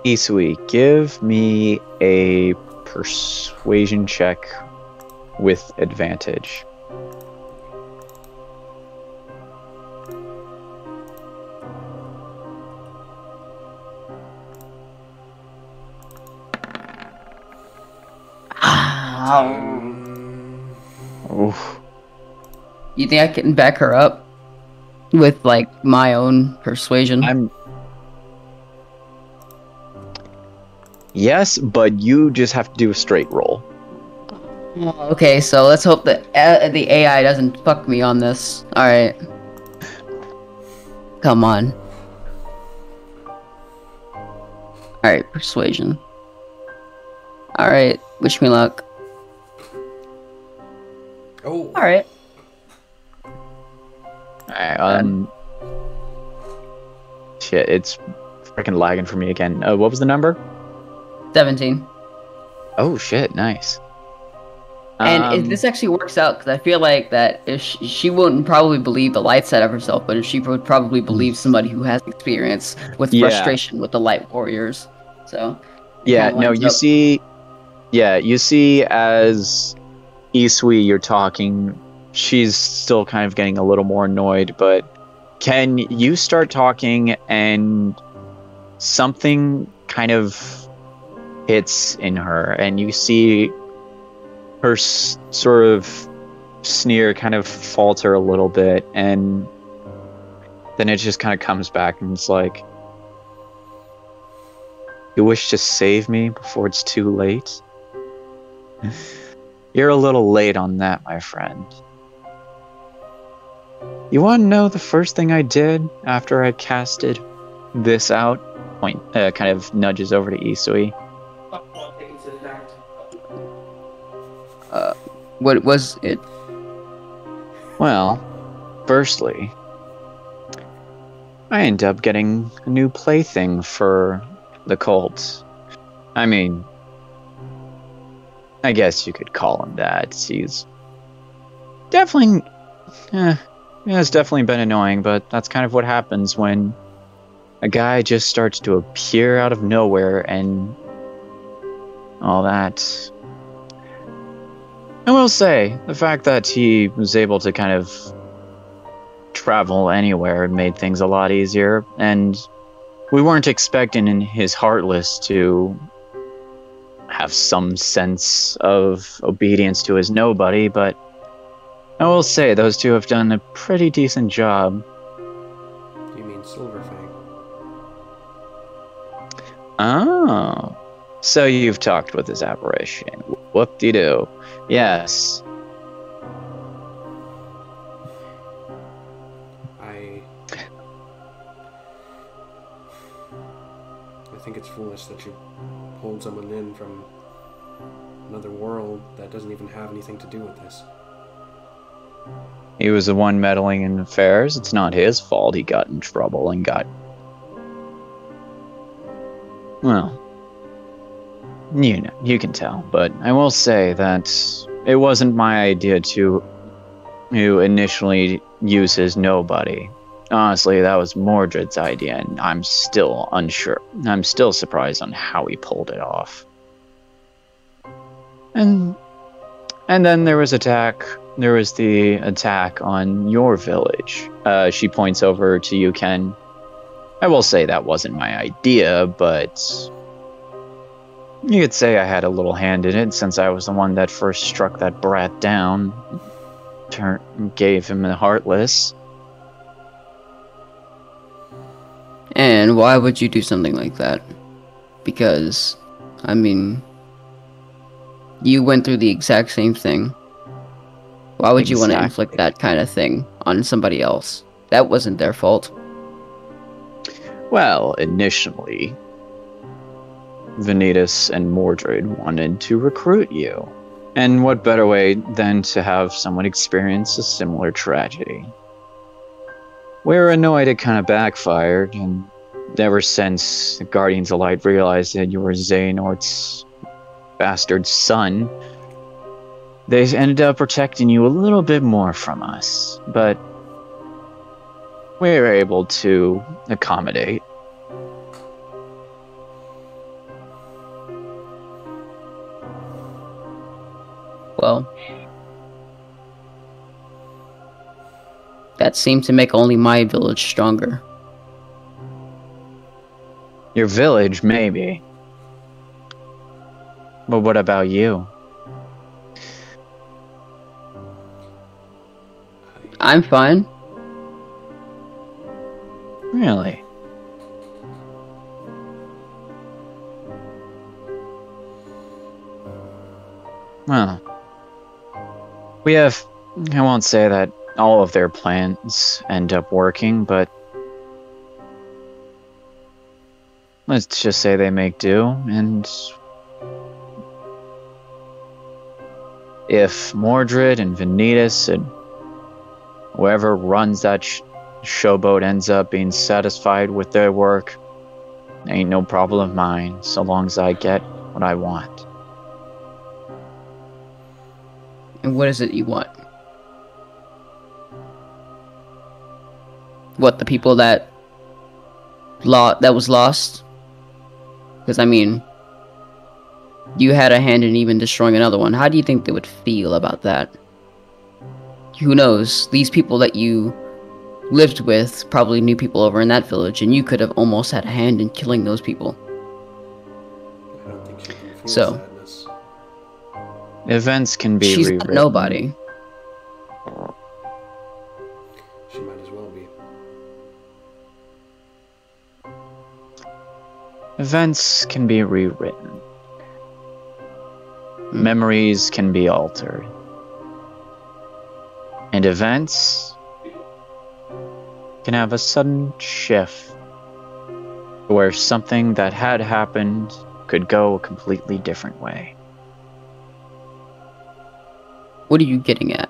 Speaker 1: Isui, give me a persuasion check with advantage. Oof.
Speaker 2: You think I can back her up with like my own persuasion?
Speaker 1: Yes, but you just have to do a straight roll.
Speaker 2: Okay, so let's hope that the AI doesn't fuck me on this. Alright. Come on. Alright, persuasion. Alright, wish me luck.
Speaker 3: Oh.
Speaker 2: Alright.
Speaker 1: Alright, shit, it's freaking lagging for me again. What was the number?
Speaker 2: 17.
Speaker 1: Oh shit, nice.
Speaker 2: And if this actually works out, because I feel like that if she wouldn't probably believe the light side of herself, but she would probably believe somebody who has experience with frustration with the light warriors. So
Speaker 1: yeah, no, you see as Isui, you're talking, she's still kind of getting a little more annoyed, but Ken, you start talking and something kind of hits in her, and you see her sort of sneer kind of falter a little bit, and then it just kind of comes back and it's like, you wish to save me before it's too late? You're a little late on that, my friend. You want to know the first thing I did after I casted this out? Kind of nudges over to Isui.
Speaker 2: What was it?
Speaker 1: Well, firstly, I end up getting a new plaything for the cult. I mean, I guess you could call him that. He's definitely, it's definitely been annoying, but that's kind of what happens when a guy just starts to appear out of nowhere and all that. I will say, the fact that he was able to kind of travel anywhere made things a lot easier, and we weren't expecting in his Heartless to have some sense of obedience to his nobody, but I will say those two have done a pretty decent job.
Speaker 3: You mean Silverfang?
Speaker 1: Oh, so you've talked with his apparition. Whoop-de-doo. Yes.
Speaker 3: I think it's foolish that you pulled someone in from another world that doesn't even have anything to do with this.
Speaker 1: He was the one meddling in affairs. It's not his fault he got in trouble and got... Well, you know, you can tell, but I will say that it wasn't my idea to initially use his nobody. Honestly, that was Mordred's idea, and I'm still unsure. I'm still surprised on how he pulled it off. And then there was the attack on your village. She points over to you, Ken. I will say that wasn't my idea, but you could say I had a little hand in it, since I was the one that first struck that brat down, gave him the Heartless.
Speaker 2: And why would you do something like that? because, I mean, you went through the exact same thing. Why would you want to inflict that kind of thing on somebody else? That wasn't their fault.
Speaker 1: Well, initially, Vanitas and Mordred wanted to recruit you. And what better way than to have someone experience a similar tragedy? We're annoyed it kind of backfired, and ever since the Guardians of Light realized that you were Xehanort's bastard son, they ended up protecting you a little bit more from us. But we were able to accommodate.
Speaker 2: Well, that seemed to make only my village stronger.
Speaker 1: Your village, maybe. But what about you?
Speaker 2: I'm fine.
Speaker 1: Really? Well, we have, I won't say that all of their plans end up working, but let's just say they make do, and if Mordred and Vanitas and whoever runs that showboat ends up being satisfied with their work, ain't no problem of mine, so long as I get what I want.
Speaker 2: And what is it you want? What, the people that was lost? Because, I mean, you had a hand in even destroying another one. How do you think they would feel about that? Who knows? These people that you lived with probably knew people over in that village, and you could have almost had a hand in killing those people.
Speaker 3: I don't think she can feel
Speaker 2: So,
Speaker 3: sadness.
Speaker 1: Events can be
Speaker 2: she's
Speaker 1: rewritten.
Speaker 2: not nobody.
Speaker 3: She might as well be.
Speaker 1: Events can be rewritten. Memories can be altered. And events can have a sudden shift where something that had happened could go a completely different way.
Speaker 2: What are you getting at?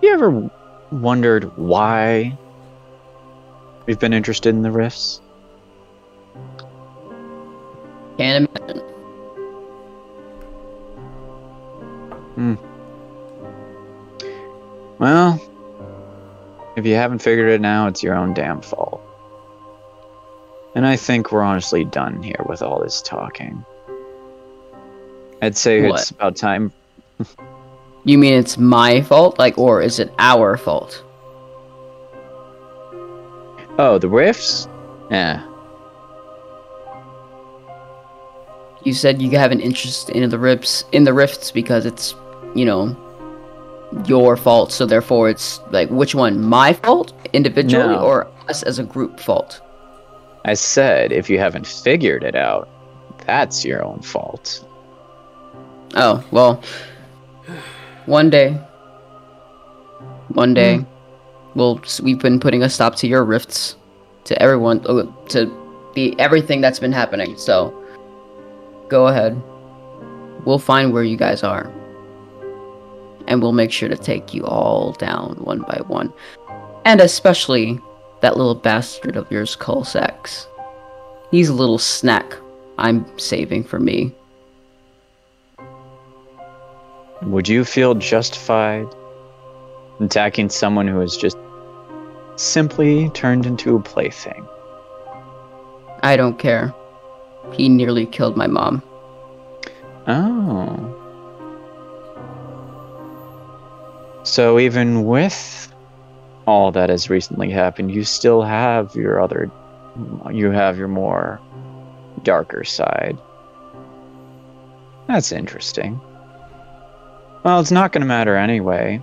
Speaker 1: You ever wondered why we've been interested in the rifts?
Speaker 2: Can't imagine.
Speaker 1: Well, if you haven't figured it out, it's your own damn fault. And I think we're honestly done here with all this talking. I'd say
Speaker 2: What?
Speaker 1: it's about time.
Speaker 2: You mean it's my fault? Like, or is it our fault?
Speaker 1: Oh, the rifts? Yeah.
Speaker 2: You said you have an interest in the rifts because it's, you know, your fault. So therefore, it's like, which one? My fault individually,
Speaker 1: No.
Speaker 2: or us as a group fault?
Speaker 1: I said, if you haven't figured it out, that's your own fault.
Speaker 2: Oh well. One day, we've been putting a stop to your rifts, to everyone, to everything that's been happening. So, go ahead. We'll find where you guys are, and we'll make sure to take you all down one by one, and especially that little bastard of yours, Colsax. He's a little snack I'm saving for me.
Speaker 1: Would you feel justified attacking someone who has just simply turned into a plaything?
Speaker 2: I don't care. He nearly killed my mom.
Speaker 1: Oh. So even with all that has recently happened, you still have your more darker side. That's interesting. Well, it's not going to matter anyway.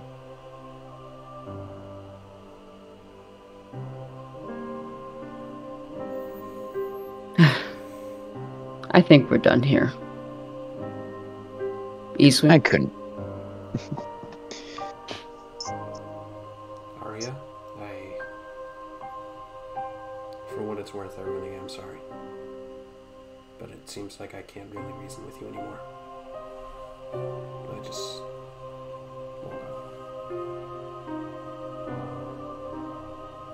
Speaker 2: I think we're done here. Eastwind?
Speaker 1: I couldn't.
Speaker 3: Arya, for what it's worth, I really am sorry. But it seems like I can't really reason with you anymore. I just woke up.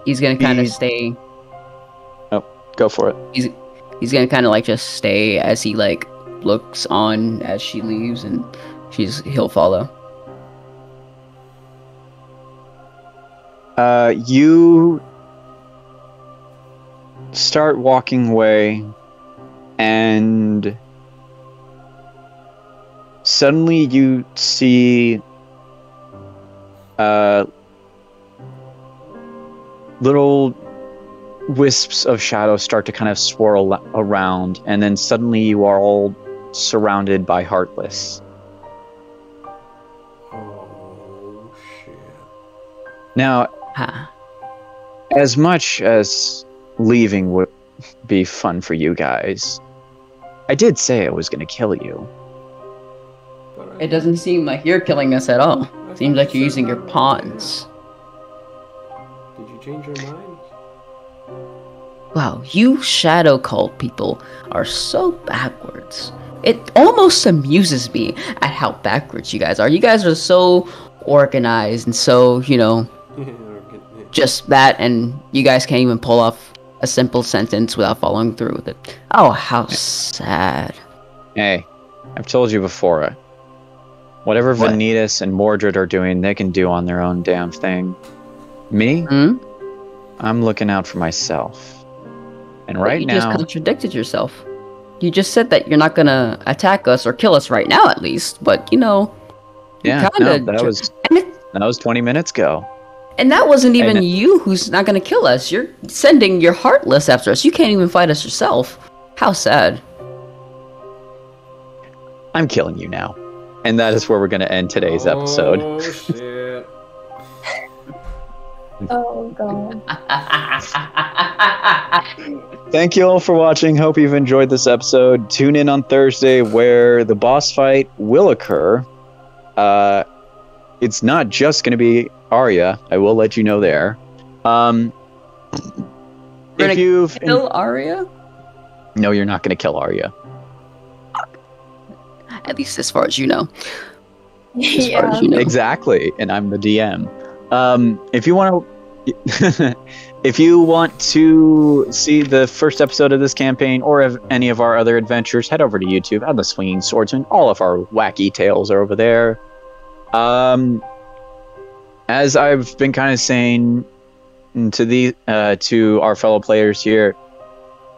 Speaker 2: He's gonna kind of stay.
Speaker 1: Oh, go for it.
Speaker 2: He's gonna kind of like just stay as he like looks on as she leaves, and he'll follow.
Speaker 1: You start walking away, and suddenly you see little wisps of shadow start to kind of swirl around, and then suddenly you are all surrounded by Heartless.
Speaker 3: Oh, shit.
Speaker 1: Now,
Speaker 2: Huh.
Speaker 1: as much as leaving would be fun for you guys, I did say I was going to kill you.
Speaker 3: But
Speaker 2: It doesn't seem like you're killing us at all. Seems like you're using your pawns.
Speaker 3: Did you change your mind?
Speaker 2: Wow, you shadow cult people are so backwards. It almost amuses me at how backwards you guys are. You guys are so organized and so, just that, and you guys can't even pull off a simple sentence without following through with it. Oh, how sad.
Speaker 1: Hey, I've told you before. Whatever
Speaker 2: What?
Speaker 1: Vanitas and Mordred are doing, they can do on their own damn thing. Me?
Speaker 2: Hmm?
Speaker 1: I'm looking out for myself. And right
Speaker 2: you
Speaker 1: now...
Speaker 2: just contradicted yourself. You just said that you're not gonna attack us or kill us right now, at least. But
Speaker 1: Yeah,
Speaker 2: kinda
Speaker 1: no,
Speaker 2: and
Speaker 1: that was 20 minutes ago.
Speaker 2: And that wasn't even
Speaker 1: And-
Speaker 2: you who's not gonna kill us. You're sending your Heartless after us. You can't even fight us yourself. How sad.
Speaker 1: I'm killing you now. And that is where we're going to end today's episode.
Speaker 3: Oh, shit.
Speaker 4: Oh god.
Speaker 1: Thank you all for watching. Hope you've enjoyed this episode. Tune in on Thursday where the boss fight will occur. It's not just going to be Arya. I will let you know there. If you've
Speaker 2: Kill Arya?
Speaker 1: No, you're not going to kill Arya.
Speaker 2: At least as far as you know. As far
Speaker 4: Yeah.
Speaker 2: as you know.
Speaker 1: Exactly, and I'm the DM. If you want to, if you want to see the first episode of this campaign or of any of our other adventures, head over to YouTube. At the Swinging Swordsman, all of our wacky tales are over there. As I've been kind of saying to our fellow players here,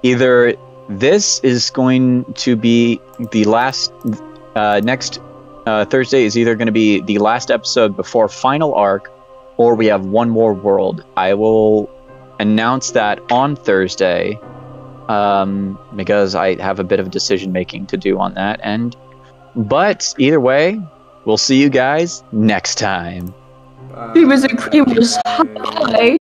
Speaker 1: either this is going to be the last. Next Thursday is either going to be the last episode before Final Arc, or we have one more world. I will announce that on Thursday, because I have a bit of decision making to do on that. But either way, we'll see you guys next time.
Speaker 2: Creamers and creamers. Hi.